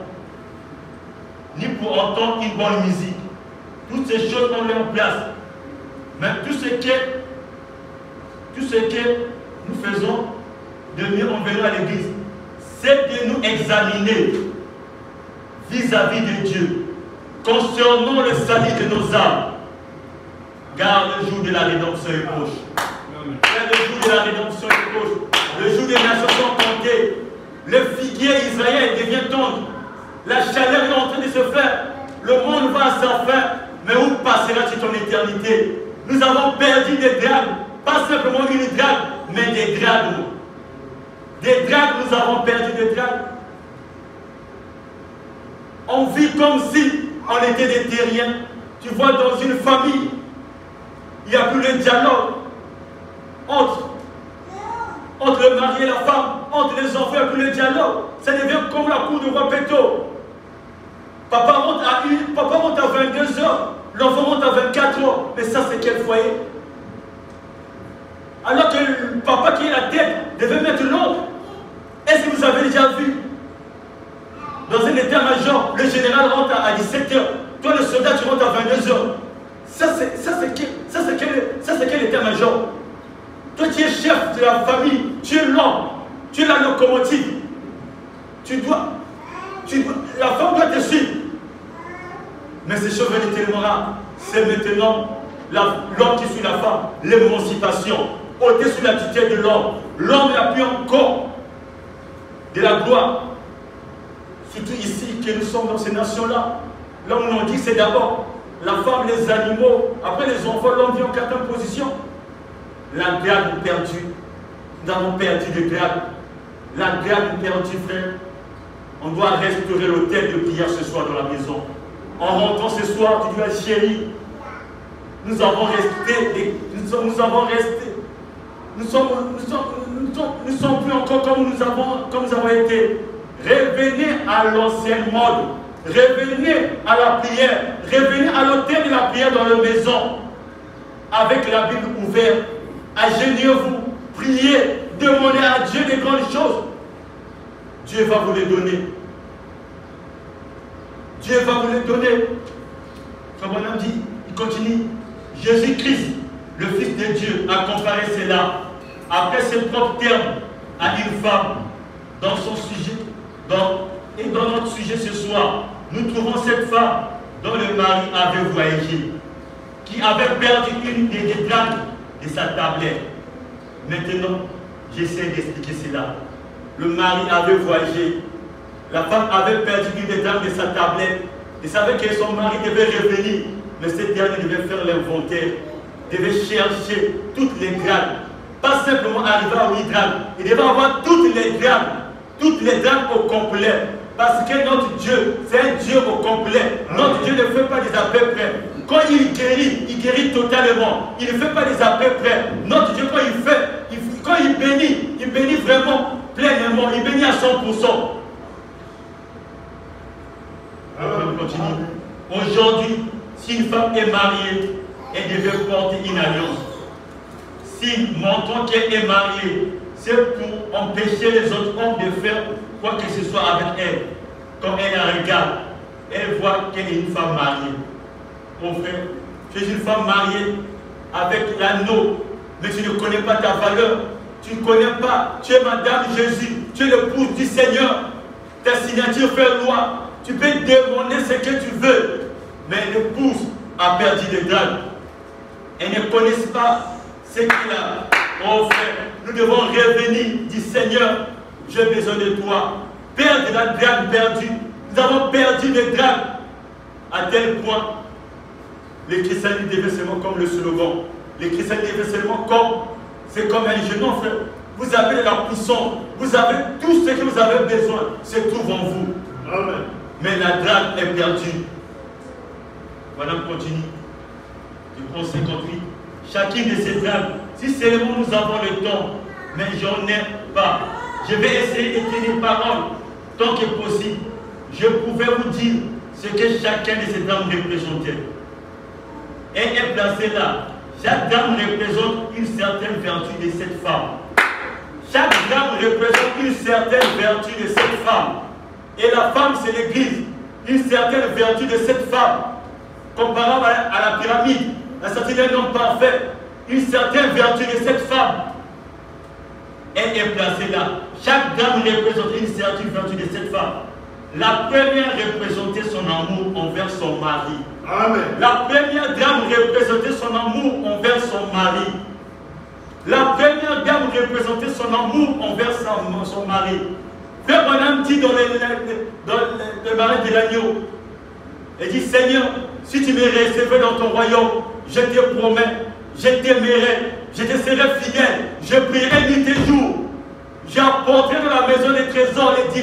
ni pour entendre une bonne musique. Toutes ces choses, on les en place. Mais tout ce que nous faisons de mieux en venant à l'église, c'est de nous examiner vis-à-vis de Dieu concernant le salut de nos âmes. Car le jour de la rédemption est proche. Car le jour de la rédemption est proche. Le jour des nations sont comptées. Le figuier Israël devient tendre. La chaleur est en train de se faire. Le monde va à sa fin. Mais où passeras-tu ton éternité? Nous avons perdu des dragues. Pas simplement une drague, mais des dragues. Des dragues, nous avons perdu des dragues. On vit comme si on était des terriens. Tu vois, dans une famille, il n'y a plus de dialogue entre le mari et la femme, entre les enfants, il n'y a plus de dialogue. Ça devient comme la cour de roi Péto. Papa rentre à 22 h, l'enfant rentre à 24 h. Mais ça, c'est quel foyer? Alors que le papa qui est la tête devait mettre l'ordre. Est-ce que vous avez déjà vu dans un état-major, le général rentre à 17 h, toi le soldat tu rentres à 22 h. Ça c'est quel état-major? Toi tu es chef de la famille, tu es l'homme, tu es la locomotive. La femme doit te suivre. Mais ces choses veulent tellement rares. C'est maintenant l'homme qui suit la femme, l'émancipation, ôter sous la tutelle de l'homme. L'homme n'a plus encore de la gloire. Surtout ici, que nous sommes dans ces nations-là. Là où on dit que c'est d'abord la femme, les animaux, après les enfants, l'homme vient en quatrième position. La grâce est perdue. Nous avons perdu de grâce. La grâce est perdue, frère. On doit restaurer l'autel de prière ce soir dans la maison. En rentrant ce soir, tu dis, chérie, nous avons resté, nous sommes plus encore comme nous avons été. Revenez à l'ancienne mode. Revenez à la prière. Revenez à l'autel de la prière dans la maison. Avec la Bible ouverte. Agenouillez-vous. Priez. Demandez à Dieu des grandes choses. Dieu va vous les donner. Dieu va vous les donner. Frère Branham dit, il continue. Jésus-Christ, le Fils de Dieu, a comparé cela, après ses propres termes, à une femme. Dans son sujet, et dans notre sujet ce soir, nous trouvons cette femme dont le mari avait voyagé, qui avait perdu une des drachmes de sa tablette. Maintenant, j'essaie d'expliquer cela. Le mari avait voyagé, la femme avait perdu une des drachmes de sa tablette. Il savait que son mari devait revenir, mais cette dernière devait faire l'inventaire, devait chercher toutes les drachmes. Pas simplement arriver à 8 drachmes, il devait avoir toutes les drachmes au complet. Parce que notre Dieu, c'est un Dieu au complet. Notre Dieu ne fait pas des à peu près. Quand il guérit totalement. Il ne fait pas des à peu près. Notre Dieu, quand il bénit vraiment pleinement. Il bénit à 100%. On continue. Aujourd'hui, si une femme est mariée, elle devait porter une alliance. Si montrons qu'elle est mariée, c'est pour empêcher les autres hommes de faire quoi que ce soit avec elle. Quand elle la regarde, elle voit qu'elle est une femme mariée. Mon frère, tu es une femme mariée avec l'anneau, mais tu ne connais pas ta valeur. Tu ne connais pas, tu es Madame Jésus, tu es l'épouse du Seigneur. Ta signature fait loi. Tu peux demander ce que tu veux, mais l'épouse a perdu les drachmes. Elle ne connaît pas ce qu'il a. Oh frère, nous devons revenir, dit Seigneur, j'ai besoin de toi. Perdre la drachme perdue. Nous avons perdu les drachmes. À tel point, les chrétiens devaient seulement comme le slogan. Les chrétiens devaient seulement comme, c'est comme un jeune frère. Vous avez la puissance, vous avez tout ce que vous avez besoin, se trouve en vous. Amen. Mais la drachme est perdue. Voilà, on continue. Je prends 58. Chacune de ces drachmes, si seulement nous avons le temps, mais j'en ai pas. Je vais essayer de tenir parole tant que possible. Je pouvais vous dire ce que chacun de ces drachmes représentait. Elle est placée là. Chaque drachme représente une certaine vertu de cette femme. Chaque drachme représente une certaine vertu de cette femme. Et la femme, c'est l'Église. Une certaine vertu de cette femme. Comparable à la pyramide, la statue d'un homme parfait. Une certaine vertu de cette femme. Elle est placée là. Chaque dame représente une certaine vertu de cette femme. La première représentait son amour envers son mari. Amen. La première dame représentait son amour envers son mari. La première dame représentait son amour envers son mari. Frère Branham dit dans le mariage de l'agneau, il dit Seigneur, si tu me recevais dans ton royaume, je te promets, je t'aimerai, je te serai fidèle, je prierai nuit et jour. J'apporterai dans la maison des trésors les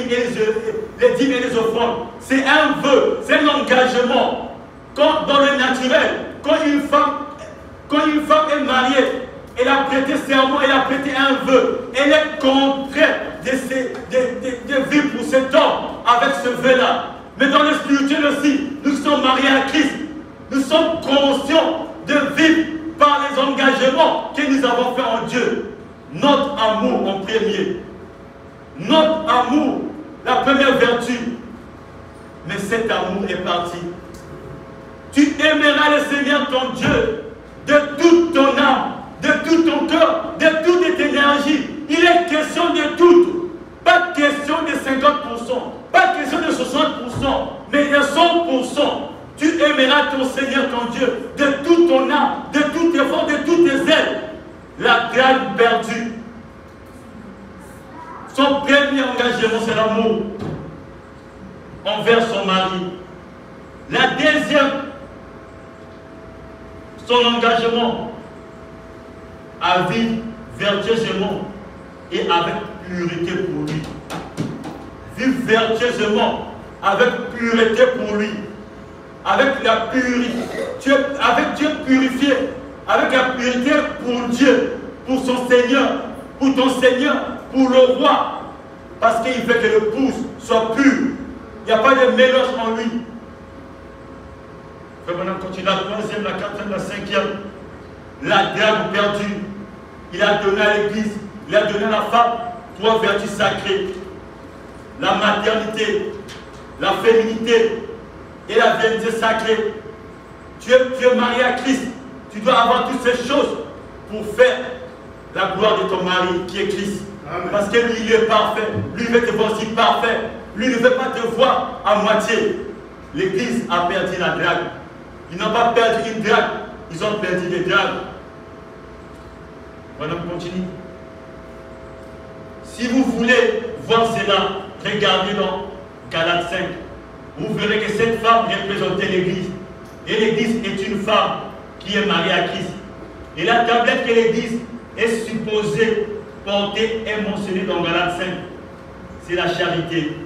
dîmes et les offrandes. C'est un vœu, c'est un engagement. Quand dans le naturel, quand une femme est mariée, elle a prêté serment, elle a prêté un vœu. Elle est contrainte de vivre pour cet homme avec ce vœu-là. Mais dans le spirituel aussi, nous sommes mariés à Christ. Nous sommes conscients de vivre par les engagements que nous avons faits en Dieu. Notre amour en premier. Notre amour, la première vertu. Mais cet amour est parti. Tu aimeras le Seigneur ton Dieu de toute ton âme, de tout ton cœur, de toute ton énergie. Il est question de tout. Pas question de 50%, pas question de 60%, mais de 100%. Tu aimeras ton Seigneur ton Dieu de toute ton âme, de tout tes forces, de toutes tes ailes. La grâce perdue. Son premier engagement, c'est l'amour envers son mari. La deuxième, son engagement à vivre vertueusement et avec pureté pour lui. Vivre vertueusement avec pureté pour lui. Avec la pureté, avec Dieu purifié, avec la pureté pour Dieu, pour son Seigneur, pour ton Seigneur, pour le roi. Parce qu'il veut que l'épouse soit pure. Il n'y a pas de mélange en lui. Maintenant, continue la troisième, la quatrième, la cinquième. La grâce perdue. Il a donné à l'Église, il a donné à la femme 3 vertus sacrées. La maternité, la féminité et la vérité sacrée. Tu es marié à Christ. Tu dois avoir toutes ces choses pour faire la gloire de ton mari qui est Christ. Amen. Parce que lui, il est parfait. Lui, il veut te voir aussi parfait. Lui, il ne veut pas te voir à moitié. L'Église a perdu la drague. Ils n'ont pas perdu une drague. Ils ont perdu des dragues. Voilà, on continue. Si vous voulez voir cela, regardez dans Galates 5. Vous verrez que cette femme représentait l'Église. Et l'Église est une femme qui est mariée à Christ. Et la tablette que l'Église est supposée porter est mentionnée dans Galates 5. C'est la charité,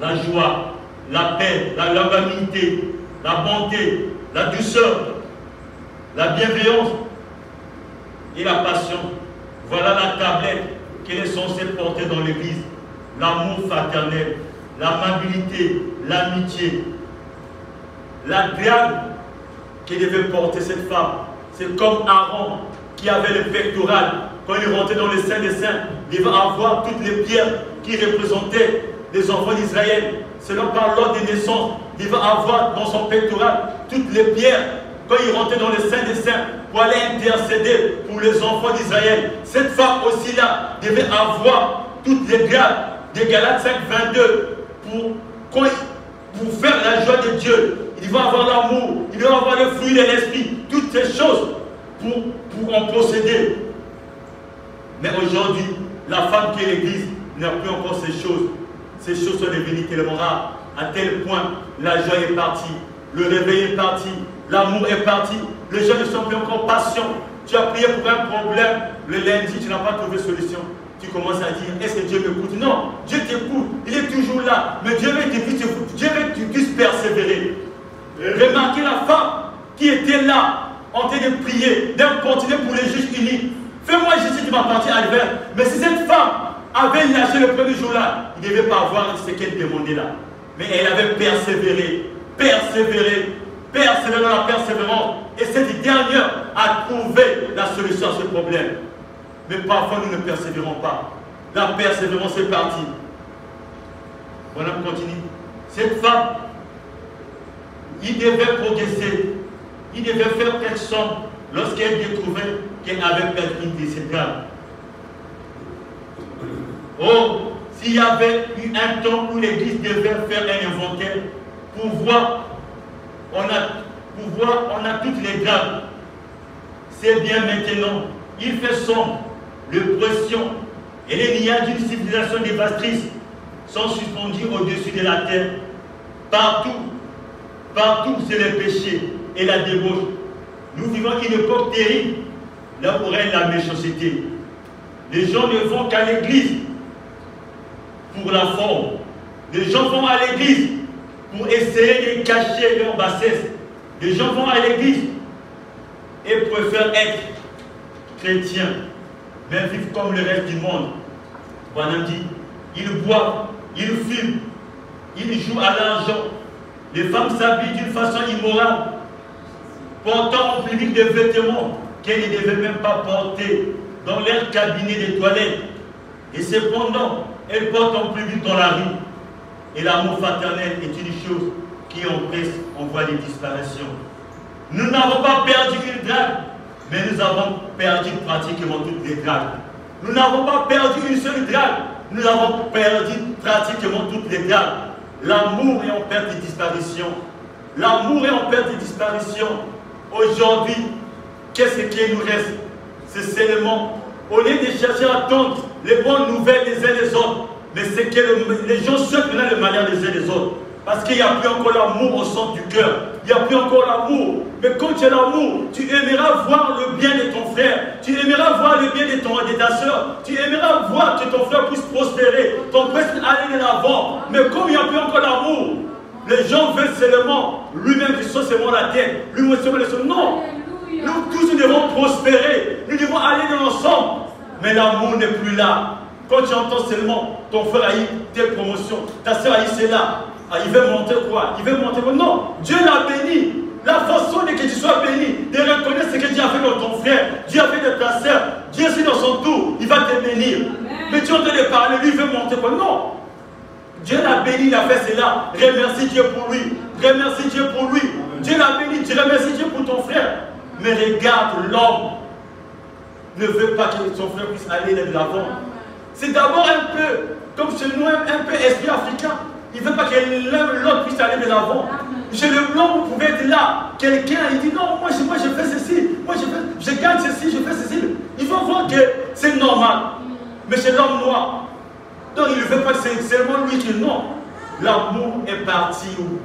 la joie, la paix, la longanimité, la bonté, la douceur, la bienveillance et la passion. Voilà la tablette qu'elle est censée porter dans l'Église. L'amour fraternel, l'amabilité, l'amitié. La grâce que devait porter cette femme, c'est comme Aaron qui avait le pectoral. Quand il rentrait dans le Saint des Saints, il devait avoir toutes les pierres qui représentaient les enfants d'Israël. Selon par l'ordre de naissance, il devait avoir dans son pectoral toutes les pierres. Quand il rentrait dans le Saint des Saints pour aller intercéder pour les enfants d'Israël, cette femme aussi là devait avoir toutes les grâces de Galates 5, 22 pour faire la joie de Dieu. Il va avoir l'amour, il va avoir le fruit de l'esprit, toutes ces choses pour en posséder. Mais aujourd'hui, la femme qui est l'Église n'a plus encore ces choses. Ces choses sont devenues tellement rares, à tel point la joie est partie, le réveil est parti, l'amour est parti, les gens ne sont plus encore patients. Tu as prié pour un problème, le lundi, tu n'as pas trouvé solution. Tu commences à dire, est-ce que Dieu m'écoute? Non, Dieu t'écoute, il est toujours là, mais Dieu veut que tu puisses persévérer. Remarquez la femme qui était là, en train de prier, d'importuner pour les juges unis. Fais-moi justice de ma partie adverse. Mais si cette femme avait lâché le premier jour là, il ne devait pas avoir ce qu'elle demandait là. Mais elle avait persévéré dans la persévérance. Et cette dernière a trouvé la solution à ce problème. Mais parfois nous ne persévérons pas. La persévérance est partie. Voilà, on continue. Cette femme, il devait progresser. Il devait faire quelque chose lorsqu'elle découvrait qu'elle avait perdu une de ses grâces. Oh, s'il y avait eu un temps où l'Église devait faire un inventaire pour voir, on a toutes les grâces. C'est bien maintenant. Il fait sombre, l'oppression et les liens d'une civilisation dévastatrice sont suspendus au-dessus de la terre. Partout, c'est le péché et la débauche. Nous vivons une époque terrible, là où règne la méchanceté. Les gens ne vont qu'à l'église pour la forme. Les gens vont à l'église pour essayer de cacher leur bassesse. Les gens vont à l'église et préfèrent être chrétiens, mais vivent comme le reste du monde. Voilà dit, ils boivent, ils fument, ils jouent à l'argent. Les femmes s'habillent d'une façon immorale, portant en public des vêtements qu'elles ne devaient même pas porter dans leur cabinet de toilette. Et cependant, elles portent en public dans la rue. Et l'amour fraternel est une chose qui en voie de disparition. Nous n'avons pas perdu une drague, mais nous avons perdu pratiquement toutes les dragues. Nous n'avons pas perdu une seule drague, nous avons perdu pratiquement toutes les dragues. L'amour est en perte de disparition. L'amour est en perte de disparition. Aujourd'hui, qu'est-ce qui nous reste? C'est seulement, au lieu de chercher à attendre les bonnes nouvelles des uns des autres, mais c'est que les gens souhaitent maintenant le malheur des uns des autres. Parce qu'il n'y a plus encore l'amour au centre du cœur. Il n'y a plus encore l'amour. Mais quand tu as l'amour, tu aimeras voir le bien de ton frère. Tu aimeras voir le bien de ta soeur. Tu aimeras voir que ton frère puisse prospérer. Ton frère puisse aller de l'avant. Mais comme il n'y a plus encore l'amour, les gens veulent seulement lui-même qui soit seulement la tête. Lui-même seulement le sol. Non. Nous tous nous devons prospérer. Nous devons aller dans l'ensemble. Mais l'amour n'est plus là. Quand tu entends seulement ton frère a eu telle promotion, ta soeur a eu cela. Ah, il veut monter quoi? Il veut monter quoi? Non, Dieu l'a béni. La façon de que tu sois béni, de reconnaître ce que Dieu a fait dans ton frère, Dieu a fait de ta soeur, Dieu aussi dans son tour, il va te bénir. Amen. Mais tu es en train de parler, lui veut monter quoi? Non. Dieu l'a béni, il a fait cela. Remercie Dieu pour lui. Remercie Dieu pour lui. Dieu l'a béni, tu remercies Dieu pour ton frère. Mais regarde, l'homme ne veut pas que son frère puisse aller de l'avant. C'est d'abord un peu, comme chez nous, un peu esprit africain. Il ne veut pas que l'autre puisse aller de l'avant. Chez le blanc, vous pouvez être là. Quelqu'un, il dit non, moi je fais ceci. Moi je gagne ceci, je fais ceci. Il faut voir que c'est normal. Mais chez l'homme noir, donc il ne veut pas que c'est seulement lui qui non. L'amour est parti où?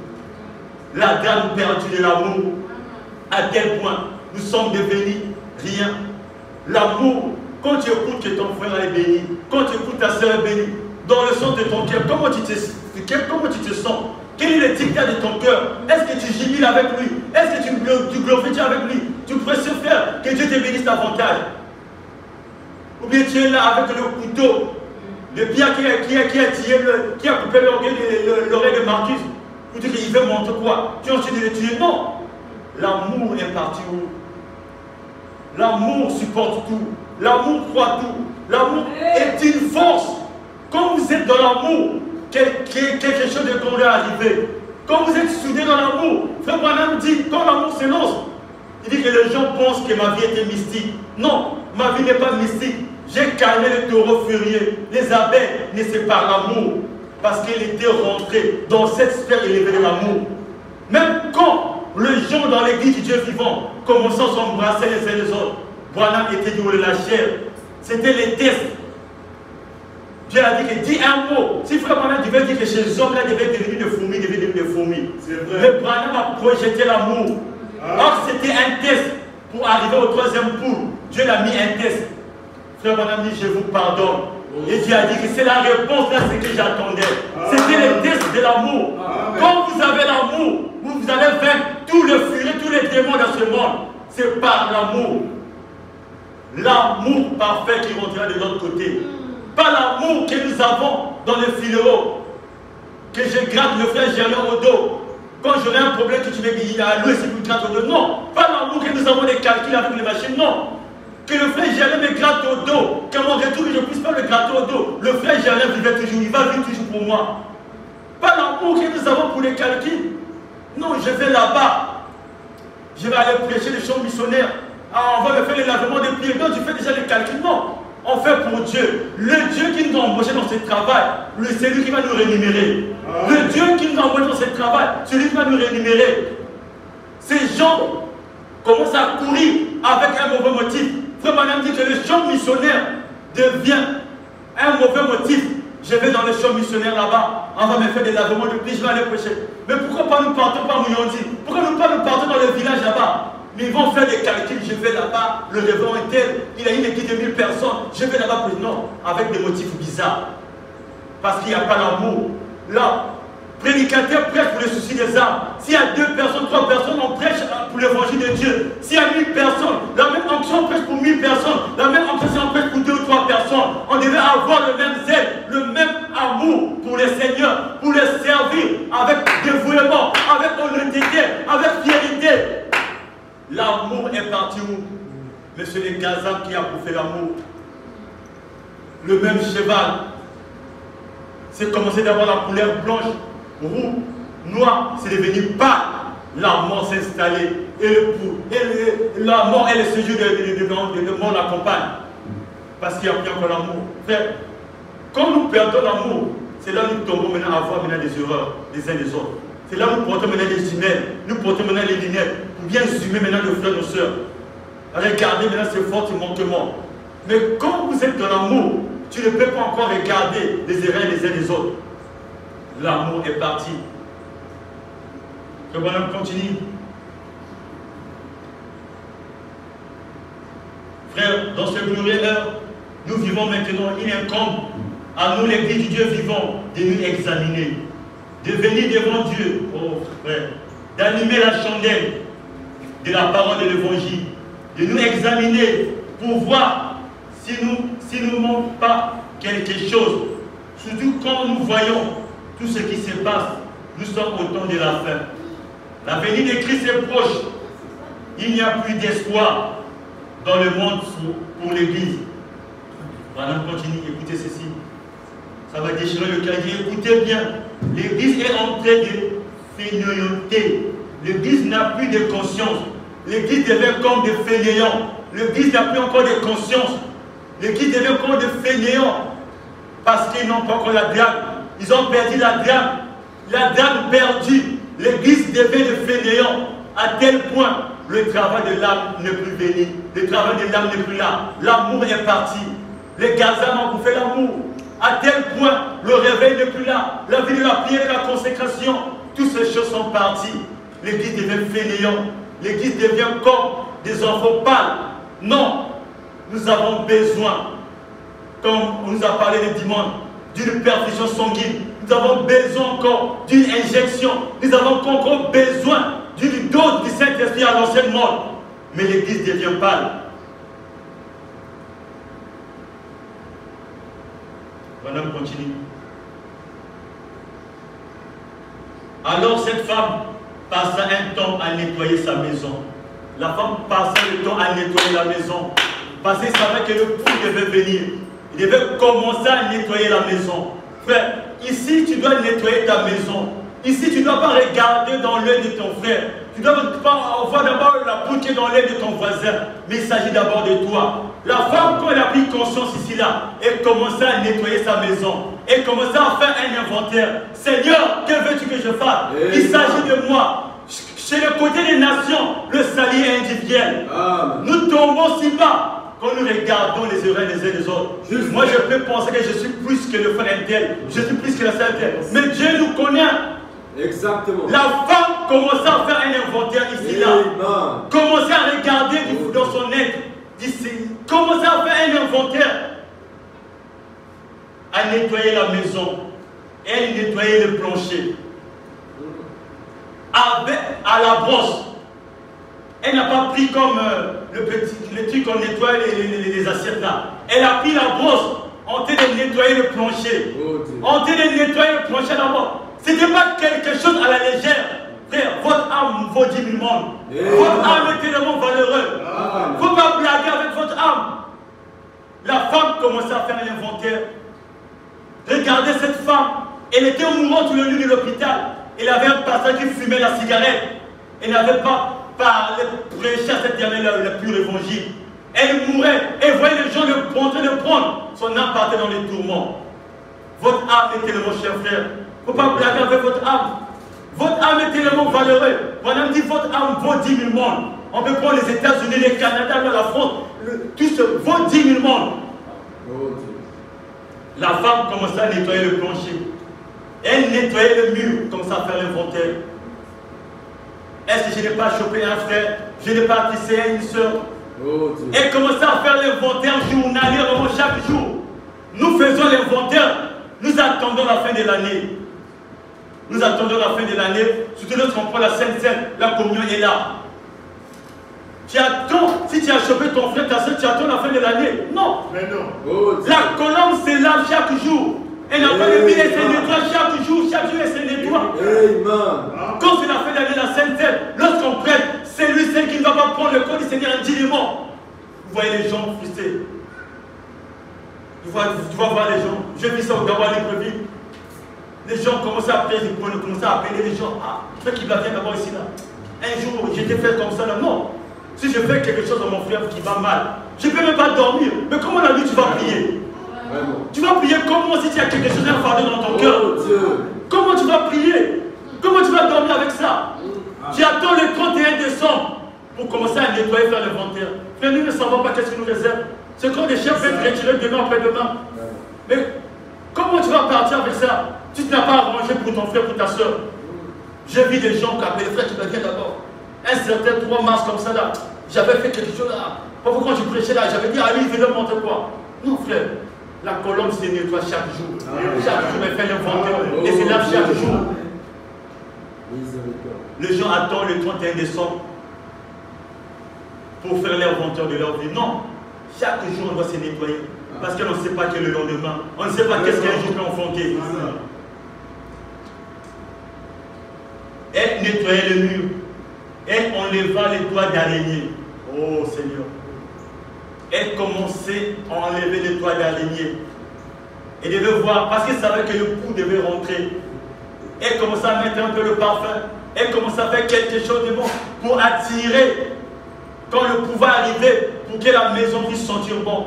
La dame perdue de l'amour. À tel point, nous sommes devenus rien. L'amour, quand tu écoutes que ton frère est béni, quand tu écoutes ta soeur est bénie, dans le sens de ton cœur, comment tu te sens? Quel est le dictat de ton cœur? Est-ce que tu jubiles avec lui? Est-ce que tu glorifies Dieu avec lui? Tu préfères faire que Dieu te bénisse davantage? Ou bien tu es là avec le couteau, le pierre qui a coupé l'oreille de Marcus, pour dire qu'il veut montrer quoi? Tu as ensuite de le tuer? Non! L'amour est parti où? L'amour supporte tout. L'amour croit tout. L'amour est une force. Quand vous êtes dans l'amour, quelque chose de grand est arrivé. Quand vous êtes soudés dans l'amour, Frère Branham dit, quand l'amour s'élance, il dit que les gens pensent que ma vie était mystique. Non, ma vie n'est pas mystique. J'ai calmé les taureaux furieux. Les abeilles, mais c'est par l'amour. Parce qu'il était rentré dans cette sphère élevée de l'amour. Même quand les gens dans l'église du Dieu vivant commençaient à s'embrasser les uns les autres, Branham était du haut de la chair. C'était les tests. Dieu a dit que dis un mot. Si Frère Branham devait dire que chez les hommes là devaient devenir des fourmis, devaient devenir des fourmis. Mais Branham a projeté l'amour. Or c'était un test pour arriver au troisième poule. Dieu l'a mis un test. Frère Branham dit je vous pardonne. Et Dieu a dit que c'est la réponse à ce que j'attendais. C'était le test de l'amour. Quand vous avez l'amour, vous allez vaincre tout le furie, tous les démons dans ce monde. C'est par l'amour. L'amour parfait qui rentrera de l'autre côté. Pas l'amour que nous avons dans le phileo. Que je gratte le frère Germain au dos. Quand j'aurai un problème que tu me dis, il a loué si tu grattes au dos. Non. Pas l'amour que nous avons des calculs avec les machines. Non. Que le frère Germain me gratte au dos. Qu'à mon retour, je ne puisse pas le gratter au dos. Le frère Germain vivait toujours. Il va vivre toujours pour moi. Pas l'amour que nous avons pour les calculs. Non, je vais là-bas. Je vais aller prêcher les chants missionnaires. Ah, on va me faire le lavement des pieds. Non, tu fais déjà les calculs. Non. On fait pour Dieu. Le Dieu qui nous a embauchés dans ce travail, c'est lui qui va nous rémunérer. Le Dieu qui nous a embauchés dans ce travail, c'est lui qui va nous rémunérer. Ces gens commencent à courir avec un mauvais motif. Frère Branham dit que le chant missionnaire devient un mauvais motif. Je vais dans le champ missionnaire là-bas, on va me faire des lavements de pieds, je vais aller prêcher. Mais pourquoi pas nous partons par Mouyondi? Pourquoi nous pas nous partons dans le village là-bas? Mais ils vont faire des calculs, je vais là-bas, le réveillon est tel, il a une équipe de 1000 personnes, je vais là-bas pour non, avec des motifs bizarres. Parce qu'il n'y a pas l'amour. Là, prédicateur prêche pour les soucis des âmes. S'il y a 2 personnes, 3 personnes, on prêche pour l'évangile de Dieu. S'il y a 1000 personnes, la même onction on prêche pour 1000 personnes. La même onction on prêche pour 2 ou 3 personnes. On devait avoir le même zèle, le même amour pour les seigneurs, pour les servir avec dévouement, avec honnêteté, avec fierté. L'amour est parti où? Mais c'est les Gazans qui a bouffé l'amour. Le même cheval. C'est commencé d'avoir la couleur blanche, roux, noir, c'est devenu pâle. La mort s'est installée. Et la mort et le séjour de mort l'accompagnent. Parce qu'il n'y a plus encore l'amour. Frère, quand nous perdons l'amour, c'est là que nous tombons maintenant à voir maintenant des erreurs les uns des autres. C'est là où nous portons maintenant les jumelles, nous portons maintenant les lunettes, pour bien zoomer maintenant nos frères et nos sœurs. Regardez maintenant ces fortes manquements. Mais quand vous êtes dans l'amour, tu ne peux pas encore regarder les erreurs les uns des autres. L'amour est parti. Que voilà, continue. Frère, dans ce glorieux heure, nous vivons maintenant, il incombe à nous, l'église du Dieu vivant, de nous examiner, de venir devant Dieu, oh frère, d'allumer la chandelle de la parole de l'évangile, de nous examiner pour voir si nous manque pas quelque chose. Surtout quand nous voyons tout ce qui se passe, nous sommes au temps de la fin. La venue de Christ est proche. Il n'y a plus d'espoir dans le monde pour l'Église. Voilà, continue, écoutez ceci. Ça va déchirer le cœur. Il dit, écoutez bien, l'Église est en train de fainéanter. L'Église n'a plus de conscience. L'Église devient comme des fainéants. L'Église n'a plus encore de conscience. L'Église devient comme des fainéants. Parce qu'ils n'ont pas encore la dame. Ils ont perdu la dame. La dame perdue. L'Église devient des fainéants. À tel point, le travail de l'âme n'est plus béni. Le travail de l'âme n'est plus là. L'amour est parti. Les gazans ont bouffé l'amour. À tel point, le réveil n'est plus là. La vie de la prière et la consécration, toutes ces choses sont parties. L'Église devient fainéant. L'Église devient comme des enfants pâles. Non, nous avons besoin, comme on nous a parlé le dimanche, d'une perfusion sanguine. Nous avons besoin encore d'une injection. Nous avons encore besoin d'une dose du Saint-Esprit à l'ancienne mode. Mais l'Église devient pâle. Madame continue. Alors cette femme passa un temps à nettoyer sa maison. La femme passa le temps à nettoyer la maison. Parce qu'elle savait que le coup devait venir. Il devait commencer à nettoyer la maison. Frère, ici tu dois nettoyer ta maison. Ici tu ne dois pas regarder dans l'œil de ton frère. Tu ne dois pas voir d'abord la poudre qui est dans l'œil de ton voisin. Mais il s'agit d'abord de toi. La femme, quand elle a pris conscience ici là, elle commençait à nettoyer sa maison. Elle commençait à faire un inventaire. Seigneur, que veux-tu que je fasse? Il s'agit de moi. Chez le côté des nations, le salut est individuel. Nous tombons si bas quand nous regardons les oreilles les uns des autres. Moi, je peux penser que je suis plus que le frère tel, je suis plus que la sœur telle. Mais Dieu nous connaît. Exactement. La femme commençait à faire un inventaire ici là. Commençait à regarder dans son aide. Commençait à faire un inventaire. À nettoyer la maison. Elle nettoyait le plancher. À la brosse. Elle n'a pas pris comme le truc qu'on nettoie les assiettes là. Elle a pris la brosse en train de nettoyer le plancher. En train de nettoyer le plancher d'abord. Ce n'était pas quelque chose à la légère. Frère, votre âme vaut 10 000 mondes. Votre âme est tellement valeureuse. Il ne faut pas blaguer avec votre âme. La femme commençait à faire un inventaire. Regardez cette femme. Elle était mourante le lieu de l'hôpital. Elle avait un passage qui fumait la cigarette. Elle n'avait pas parlé, prêché à cette dernière la pure évangile. Elle mourait. Elle voyait les gens le prendre. Son âme partait dans les tourments. Votre âme est tellement chère, frère. Il ne faut pas blaguer avec votre âme. Votre âme est tellement valeureuse. Madame dit votre âme vaut 10 000 mondes. On peut prendre les États-Unis, les Canada, la France. Tout ce vaut 10 000 mondes. La femme commençait à nettoyer le plancher. Elle nettoyait le mur, commençait à faire l'inventaire. Est-ce que je n'ai pas chopé un frère? Je n'ai pas tissé une soeur? Elle commençait à faire l'inventaire journalier, vraiment chaque jour. Nous faisons l'inventaire. Nous attendons la fin de l'année. Nous attendons la fin de l'année. Surtout lorsqu'on prend la Sainte Seine, la communion est là. Tu attends, si tu as chopé ton frère, ta soeur, tu attends la fin de l'année. Non. Mais non. La colombe se lave chaque jour. Elle n'a pas de mille, elle se nettoie chaque jour elle se nettoie. Quand c'est la fin de l'année, la Sainte Seine, lorsqu'on prête, c'est lui, celle qui ne va pas prendre le corps du Seigneur indignement. Vous voyez les gens frustrés. Tu vas voir les gens. Je vis ça au Gabon à Libreville. Les gens commençaient à prier, ils commençaient à appeler les gens. Ah, tu veux qu'il va venir d'abord ici là. Un jour, j'étais fait comme ça là. Non. Si je fais quelque chose à mon frère qui va mal, je ne peux même pas dormir. Mais comment la nuit tu vas prier? Tu vas prier comment si tu as quelque chose, un fardeau dans ton cœur? Comment tu vas prier? Comment tu vas dormir avec ça? Tu attends le 31 décembre pour commencer à nettoyer, faire l'inventaire. Mais nous ne savons pas qu'est-ce qui nous réserve. Ce corps des chefs va être retiré demain après-demain. Mais comment tu vas partir avec ça? Tu n'as pas arrangé pour ton frère, pour ta soeur. J'ai vu des gens qui appellent les frères qui viennent d'abord. Un certain 3 mars comme ça là, j'avais fait quelque chose là. Parfois quand je prêchais là, j'avais dit, allez, il venait montrer quoi? Non frère, la colombe se nettoie chaque jour. Chaque jour, elle fait l'inventaire. Et c'est là chaque jour. Les gens attendent le 31 décembre pour faire l'inventaire de leur vie. Non, chaque jour on doit se nettoyer. Parce qu'on ne sait pas quel est le lendemain. On ne sait pas qu'est-ce qu'un jour peut enfanter. Elle nettoyait le mur. Elle enleva les toits d'araignée. Oh Seigneur. Elle commençait à enlever les toits d'araignée. et devait voir, parce qu'il savait que le pou devait rentrer. Elle commençait à mettre un peu le parfum. Elle commençait à faire quelque chose de bon pour attirer quand le pou va arriver, pour que la maison puisse sentir bon.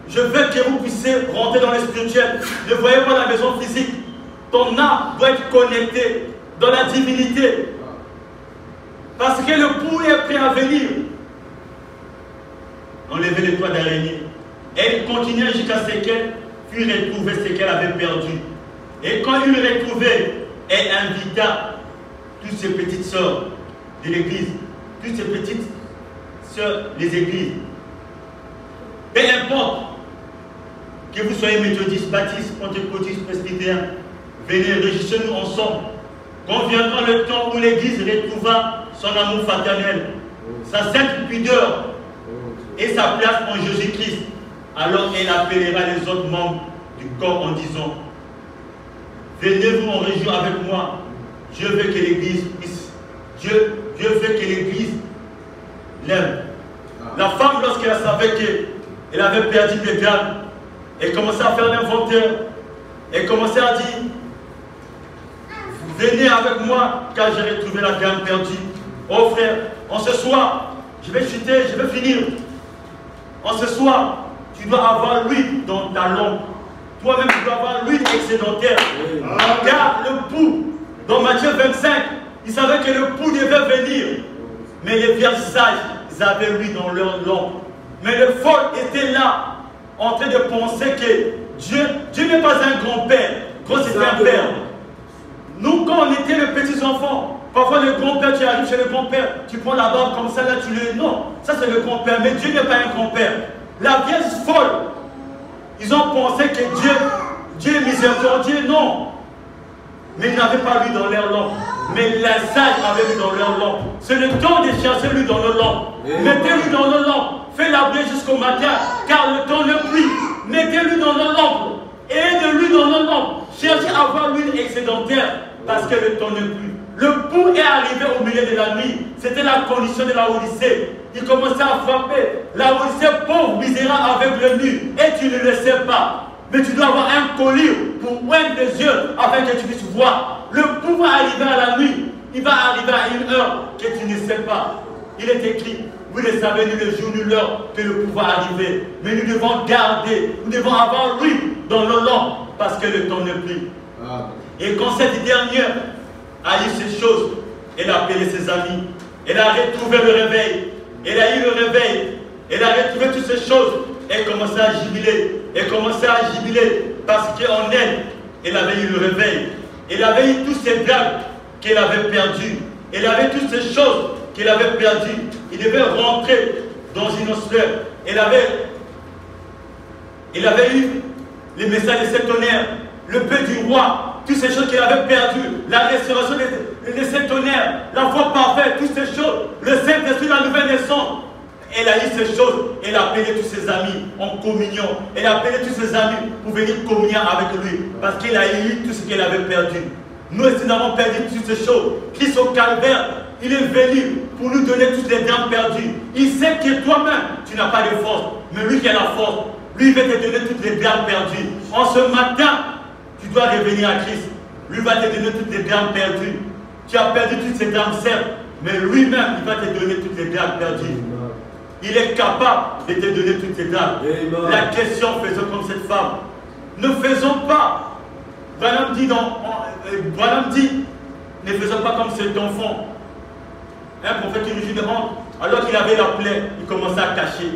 Je veux que vous puissiez rentrer dans le spirituel. Ne voyez pas la maison physique. Ton âme doit être connectée dans la divinité. Parce que le pou est prêt à venir. Enlever les toits d'araignée. Elle continuait jusqu'à ce qu'elle fût retrouvée ce qu'elle avait perdu. Et quand il l'eut retrouvée, elle invita toutes ses petites sœurs de l'église, toutes ses petites sœurs des églises. Peu importe que vous soyez méthodistes, baptistes, pentecôtistes, presbytériens, venez, réjouissez-nous ensemble. Quand viendra le temps où l'église retrouvera son amour fraternel, sa sainte pudeur et sa place en Jésus-Christ, alors elle appellera les autres membres du corps en disant: venez vous en réjouir avec moi. Je veux que l'église puisse. Je veux que l'église l'aime. La femme, lorsqu'elle savait qu'elle avait perdu des gammes, elle commençait à faire l'inventaire. Elle commençait à dire: venez avec moi car j'ai retrouvé la gamme perdue. Oh frère, en ce soir, je vais chuter, je vais finir. En ce soir, tu dois avoir l'huile dans ta langue. Toi-même, tu dois avoir l'huile excédentaire. Car le pou, dans Matthieu 25, ils savaient que le pou devait venir. Mais les vierges sages, ils avaient l'huile dans leur langue. Mais le fol était là, en train de penser que Dieu n'est pas un grand-père. Quand c'était un père. Nous, quand on était les petits enfants, parfois le grand-père, tu arrives chez le grand-père, tu prends la barbe comme ça, là tu le... Non, ça c'est le grand-père, mais Dieu n'est pas un grand-père. La vierge folle, ils ont pensé que Dieu est miséricordieux, non. Mais ils n'avaient pas lui dans leur langue. Mais la sage avait lui dans leur langue. C'est le temps de chercher lui dans nos langues. Mettez-lui dans nos langues. Fais-la briller jusqu'au matin, car le temps ne plie. Mettez-lui dans nos langues. Aidez-lui dans nos langues. Cherchez à avoir l'huile excédentaire, parce que le temps ne plie. Le pou est arrivé au milieu de la nuit. C'était la condition de la Odyssée. Il commençait à frapper. La Odyssée, pauvre, misérable, avec le nu. Et tu ne le sais pas. Mais tu dois avoir un collier pour oindre les yeux afin que tu puisses voir. Le pou va arriver à la nuit. Il va arriver à une heure que tu ne sais pas. Il est écrit: vous ne savez ni le jour ni l'heure que le pou va arriver. Mais nous devons garder, nous devons avoir lui dans nos langues parce que le temps ne plie. Et quand cette dernière a eu ces choses, elle a appelé ses amis. Elle a retrouvé le réveil. Elle a eu le réveil. Elle a retrouvé toutes ces choses. Elle commençait à jubiler. Elle commençait à jubiler parce qu'en elle, elle avait eu le réveil. Elle avait eu tous ces drames qu'elle avait perdus. Elle avait toutes ces choses qu'elle avait perdues. Il devait rentrer dans une sphère. Elle avait eu les messages de cet honneur, le peu du roi, toutes ces choses qu'elle avait perdues, la restauration de cet honneur, la foi parfaite, toutes ces choses, le Saint-Esprit, la nouvelle naissance. Elle a eu ces choses, elle a appelé tous ses amis en communion. Elle a appelé tous ses amis pour venir communier avec lui. Parce qu'elle a eu tout ce qu'elle avait perdu. Nous aussi, nous avons perdu toutes ces choses. Christ au calvaire, il est venu pour nous donner toutes les dents perdues. Il sait que toi-même, tu n'as pas de force. Mais lui qui a la force, lui il va te donner toutes les dents perdues. En ce matin, tu dois revenir à Christ. Lui va te donner toutes les dents perdues. Tu as perdu toutes ces dents, certes. Mais lui-même, il va te donner toutes les dents perdues. Il est capable de te donner toutes tes dames. La question, faisons comme cette femme. Ne faisons pas. Branham dit, ne faisons pas comme cet enfant. Un prophète qui nous dit de honte. Alors qu'il avait la plaie, il commençait à cacher.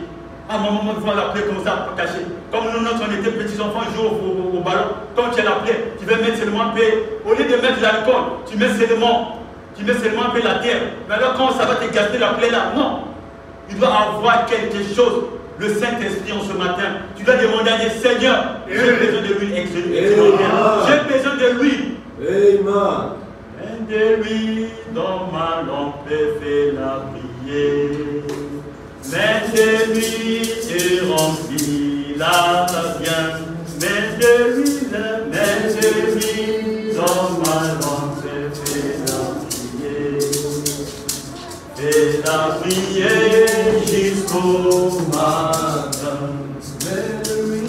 Ah, maman, une fois la plaie commençait à cacher. Comme nous, on était petits enfants, on jouait au ballon. Quand tu as la plaie, tu veux mettre seulement un peu. Au lieu de mettre de l'alcool, tu mets seulement un peu la terre. Mais alors, quand ça va te gâter la plaie là, non. Il doit avoir quelque chose. Le Saint-Esprit en ce matin. Tu dois demander à Dieu: Seigneur, j'ai besoin de l'huile extraordinaire. J'ai besoin de l'huile. Amen. Mets de l'huile dans ma lampe et fais-la briller. Mets de l'huile et remplis-la bien. Mets de l'huile dans ma lampe et fais-la briller. Fais-la briller jusqu'au matin. Mets de l'huile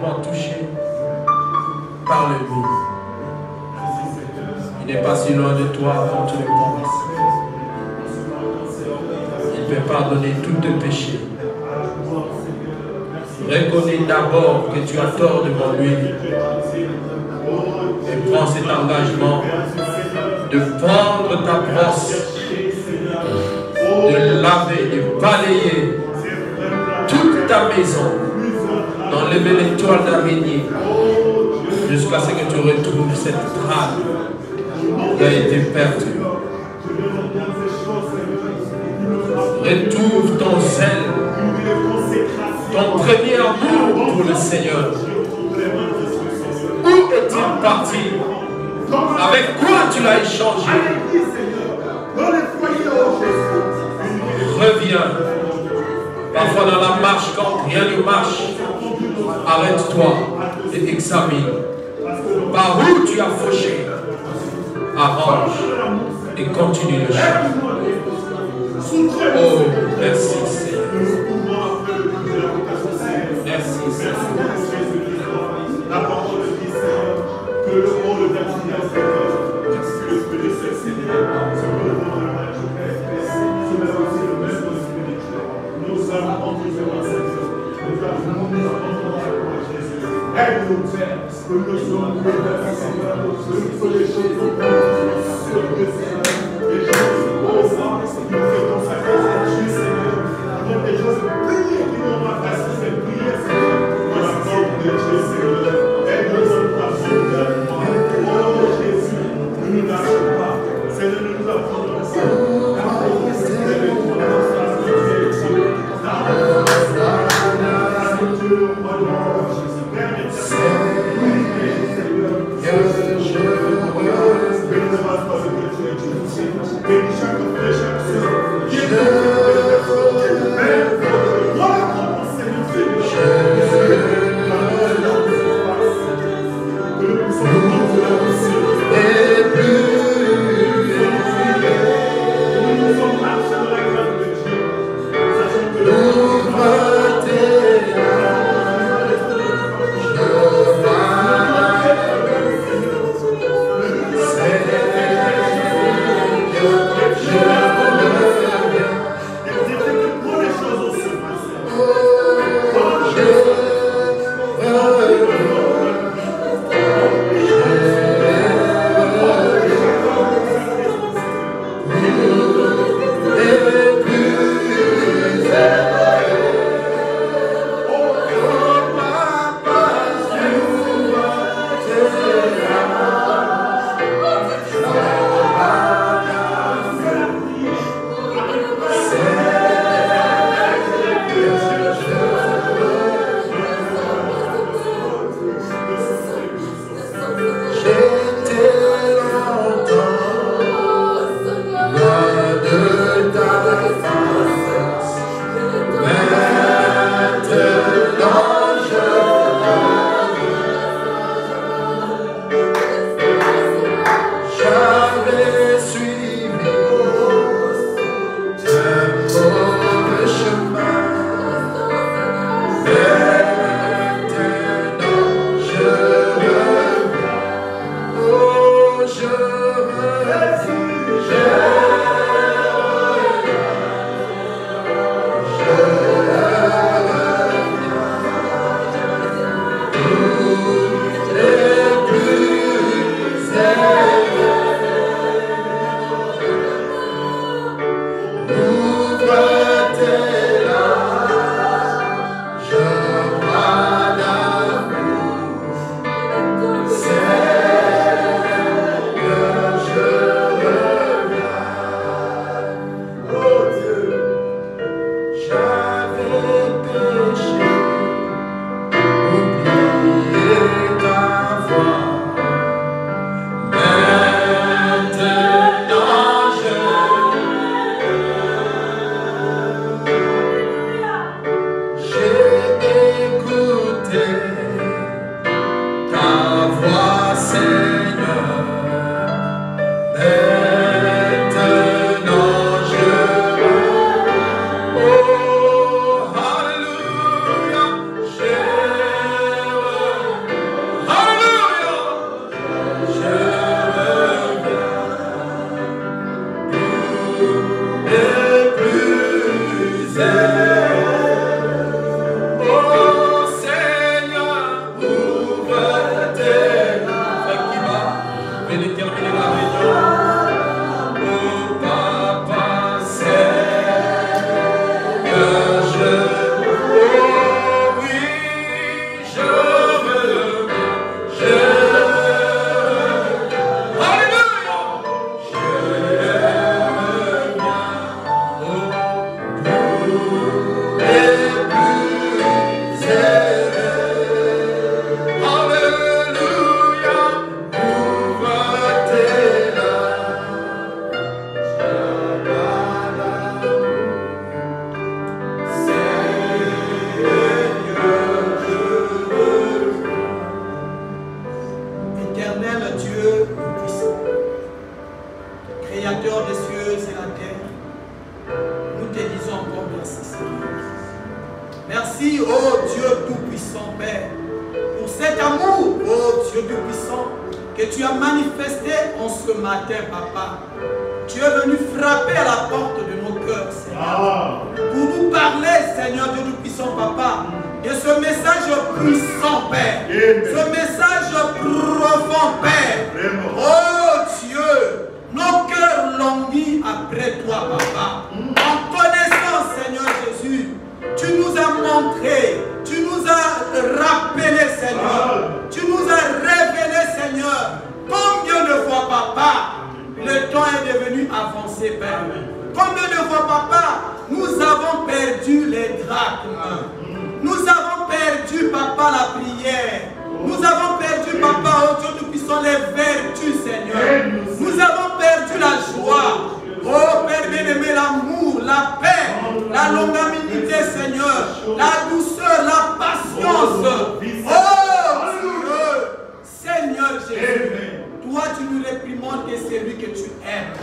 complètement touché, parle-lui. Il n'est pas si loin de toi quand tu le penses. Il peut pardonner tous tes péchés. Reconnais d'abord que tu as tort devant lui et prends cet engagement de prendre ta brosse, de laver, de balayer toute ta maison, d'enlever les toiles d'araignée jusqu'à ce que tu retrouves cette trame qui a été perdue. Retrouve ton zèle, ton premier amour pour le Seigneur. Où est-il parti? Avec quoi tu l'as échangé? Reviens. Parfois dans la marche, quand rien ne marche, arrête-toi et examine. Par où tu as fauché? Arrange et continue le chemin. Oh, merci Seigneur. Merci Seigneur. La parole dit Seigneur, que le rôle d'un Seigneur, que le Esprit de ce Seigneur, ce que le rôle de la Père, c'est aussi le même spirituel. Nous allons entrer Seigneur. Nous allons Jésus. Aide-nous, Père, que nous sommes Seigneur, que les choses sont les choses nous faisons sacrifier Seigneur, pour des choses prières qui n'ont pas passé cette prière, Seigneur, pour la porte de Dieu, Seigneur. Aide-nous à Seigneur. Oh Jésus, ne nous lâche pas. Seigneur, nous nous apprendrons Seigneur. Dieu Tout-Puissant, que tu as manifesté en ce matin, Papa. Tu es venu frapper à la porte de nos cœurs, Seigneur, pour nous parler, Seigneur Dieu Tout-Puissant, Papa, de ce message puissant, Père, ce message profond, Père. Oh Dieu, nos cœurs languissent après toi, Papa. En connaissant, Seigneur Jésus, tu nous as montré, tu nous as rappelé, Seigneur, tu nous as révélé, Seigneur, combien de fois, Papa, le temps est devenu avancé, Père. Combien de fois, Papa, nous avons perdu les drachmes. Nous avons perdu, Papa, la prière. Nous avons perdu, Papa, oh Dieu Tout-Puissant, les vertus, Seigneur. Nous avons perdu la joie. Oh Père bien-aimé, l'amour, la paix, la longanimité, Seigneur, la douceur, la patience. Oh Dieu, Seigneur Jésus, toi tu nous réprimandes et c'est lui que tu aimes.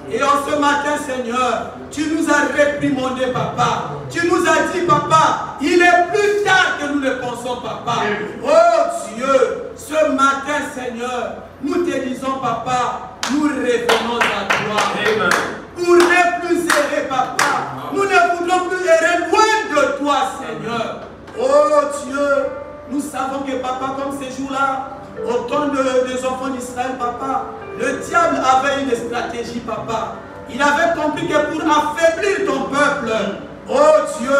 Et en ce matin, Seigneur, tu nous as réprimandé, Papa. Tu nous as dit, Papa, il est plus tard que nous le pensons, Papa. Oh Dieu, ce matin, Seigneur, nous te disons, Papa, nous revenons à toi. Amen. Pour ne plus errer, Papa. Nous ne voulons plus errer loin de toi, Seigneur. Oh Dieu, nous savons que, Papa, comme ces jours-là, au temps des enfants d'Israël, Papa, le diable avait une stratégie, Papa. Il avait compris que pour affaiblir ton peuple, oh Dieu,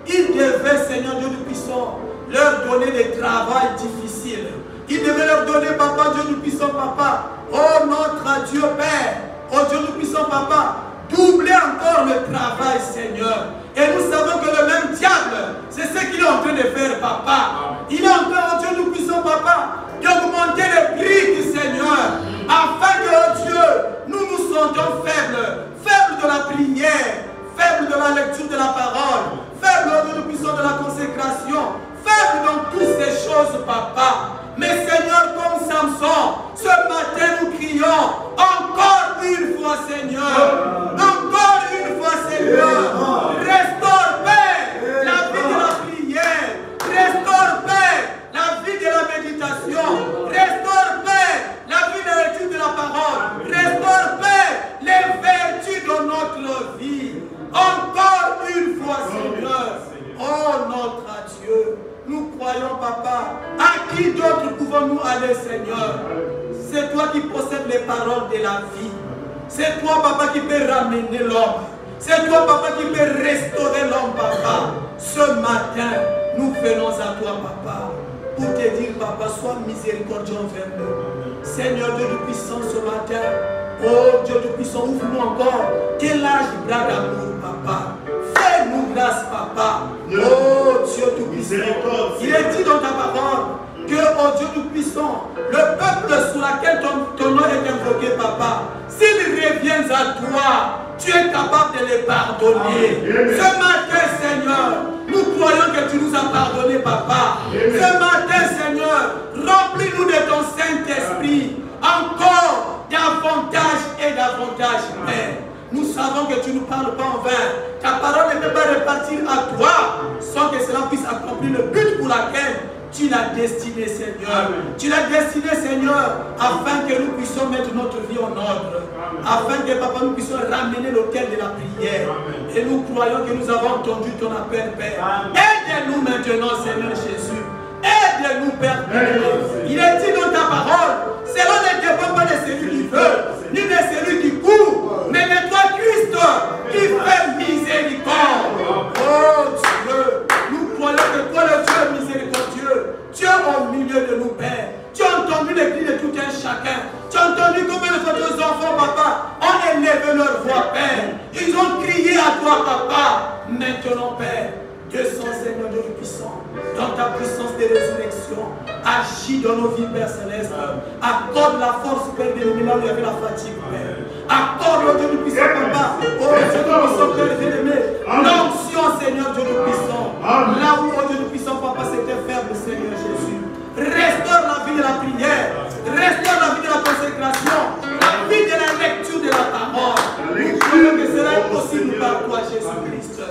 il devait, Seigneur Dieu Tout-Puissant, leur donner des travails difficiles. Il devait leur donner, Papa, Dieu Tout-Puissant, Papa, oh notre Dieu Père, oh Dieu Tout-Puissant, Papa, doubler encore le travail, Seigneur. Et nous savons que le même diable, c'est ce qu'il est en train de faire, Papa. Il est en train, oh Dieu Tout-Puissant, Papa, d'augmenter les prix du Seigneur, afin que, oh Dieu, nous nous sentons faibles, faibles de la prière, faibles de la lecture de la parole, faibles, oh Dieu Tout-Puissant, de la consécration, faibles dans toutes ces choses, Papa. Mais Seigneur, comme Samson, ce matin nous crions, encore une fois, Seigneur, encore une fois, Seigneur, restaure, Père, la vie de la prière, restaure, Père, la vie de la méditation, restaure, Père, la vie de la lecture de la parole, restaure, Père, les vertus de notre vie, encore une fois, Seigneur, oh notre Dieu. Nous croyons, Papa, à qui d'autre pouvons-nous aller, Seigneur? C'est toi qui possèdes les paroles de la vie. C'est toi, Papa, qui peux ramener l'homme. C'est toi, Papa, qui peux restaurer l'homme, Papa. Ce matin, nous venons à toi, Papa, pour te dire, Papa, sois miséricordieux envers nous. Seigneur Dieu Tout-Puissant, ce matin, oh Dieu Tout-Puissant, ouvre-nous encore tes larges bras d'amour, Papa. Fais-nous grâce, Papa. Oh Dieu Tout-Puissant. Il est dit dans ta parole que, oh Dieu Tout-Puissant, le peuple sur lequel ton nom est invoqué, Papa, s'ils reviennent à toi, tu es capable de les pardonner. Ce matin, Seigneur, nous croyons que tu nous as pardonné, Papa. Ce matin, Seigneur, remplis-nous de ton Saint-Esprit encore davantage et davantage, Père. Nous savons que tu ne nous parles pas en vain. Ta parole ne peut pas repartir à toi sans que cela puisse accomplir le but pour lequel tu l'as destiné, Seigneur. Amen. Tu l'as destiné, Seigneur, afin que nous puissions mettre notre vie en ordre. Amen. Afin que, Papa, nous puissions ramener l'autel de la prière. Amen. Et nous croyons que nous avons entendu ton appel, Père. Aide-nous maintenant, Seigneur Jésus. Aide-nous, Père. Il est dit dans ta parole, cela ne dépend pas de celui qui veut, ni de celui qui court, mais de toi, Christ, qui fait miséricorde. Oh Dieu, nous croyons que toi, le Dieu miséricordieux, tu es au milieu de nous, Père. Tu as entendu les cris de tout un chacun. Tu as entendu combien de fois tes enfants, Papa, ont élevé leur voix, Père. Ils ont crié à toi, Papa. Maintenant, Père, descends, Seigneur Dieu puissant, dans ta puissance de résurrection, agis dans nos vies, Père Céleste. Accorde la force, Père, de nous là où il y avait la fatigue, Père. Accorde, Dieu puissant, Papa, oh Dieu puissant, Père bien-aimé, l'onction, Seigneur Dieu puissant, là où, oh Dieu puissant, Papa, c'était faible, Seigneur Jésus. Restaure la vie de la prière, restaure la vie de la consécration, la vie de la lecture de la parole. Nous croyons que cela est possible par toi, Jésus-Christ.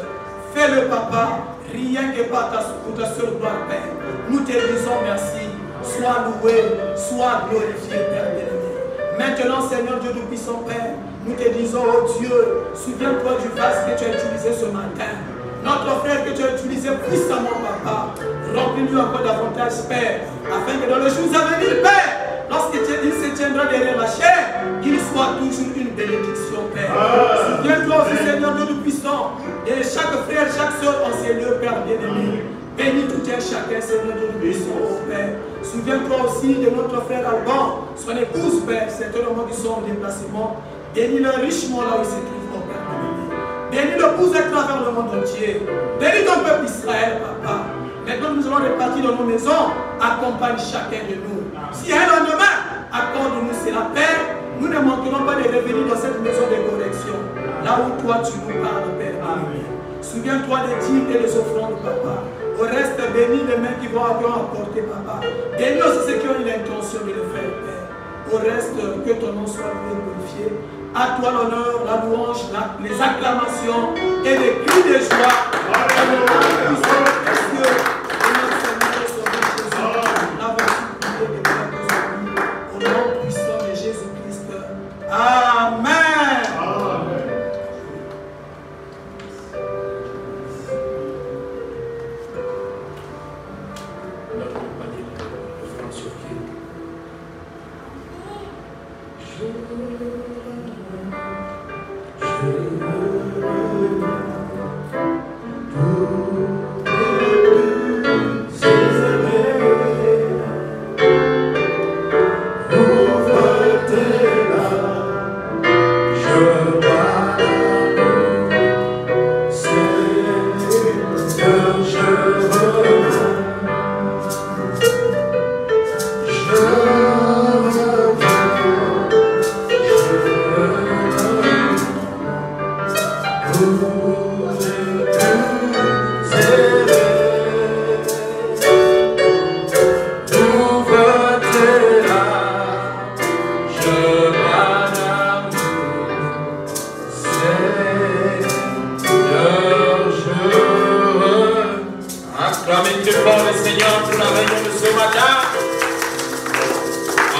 Fais-le, Papa, rien que par ta seule gloire, Père. Nous te disons merci. Sois loué, sois glorifié, Père bien-aimé. Maintenant, Seigneur Dieu Tout-Puissant, Père, nous te disons, oh Dieu, souviens-toi du vase que tu as utilisé ce matin. Notre frère que tu as utilisé puissamment, Papa, remplis-lui encore davantage, Père, afin que dans les jours à venir, Père, lorsqu'il se tiendra derrière la chair, qu'il soit toujours une bénédiction, Père. Souviens-toi aussi, Seigneur Dieu Tout-Puissant, et chaque frère, chaque soeur en ces lieux, Père bien-aimé. Bénis tout un chacun, Seigneur Dieu Tout-Puissant, oh Père. Souviens-toi aussi de notre frère Alban, son épouse, Père, certainement qui sont en déplacement. Bénis-le richement là où il se trouve, oh Père bien-aimé. Bénis l'épouse à travers le monde entier. Bénis ton peuple Israël, Papa. Maintenant, nous allons repartir dans nos maisons. Accompagne chacun de nous. Si un lendemain, accorde-nous la paix. Nous ne manquerons pas de revenir dans cette maison de correction. Là où toi, tu nous parles, Père. Amen. Souviens-toi des dîmes et des offrandes, Papa. Au reste, bénis les mains qui vont apporter, Papa. Bénis aussi ceux qui ont eu l'intention de le faire, Père. Au reste, que ton nom soit glorifié. À toi l'honneur, la louange, les acclamations et les cris de joie. Au nom puissant de Jésus-Christ. Amen. Seigneur pour la réunion de ce matin.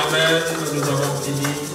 Amen. Nous avons fini.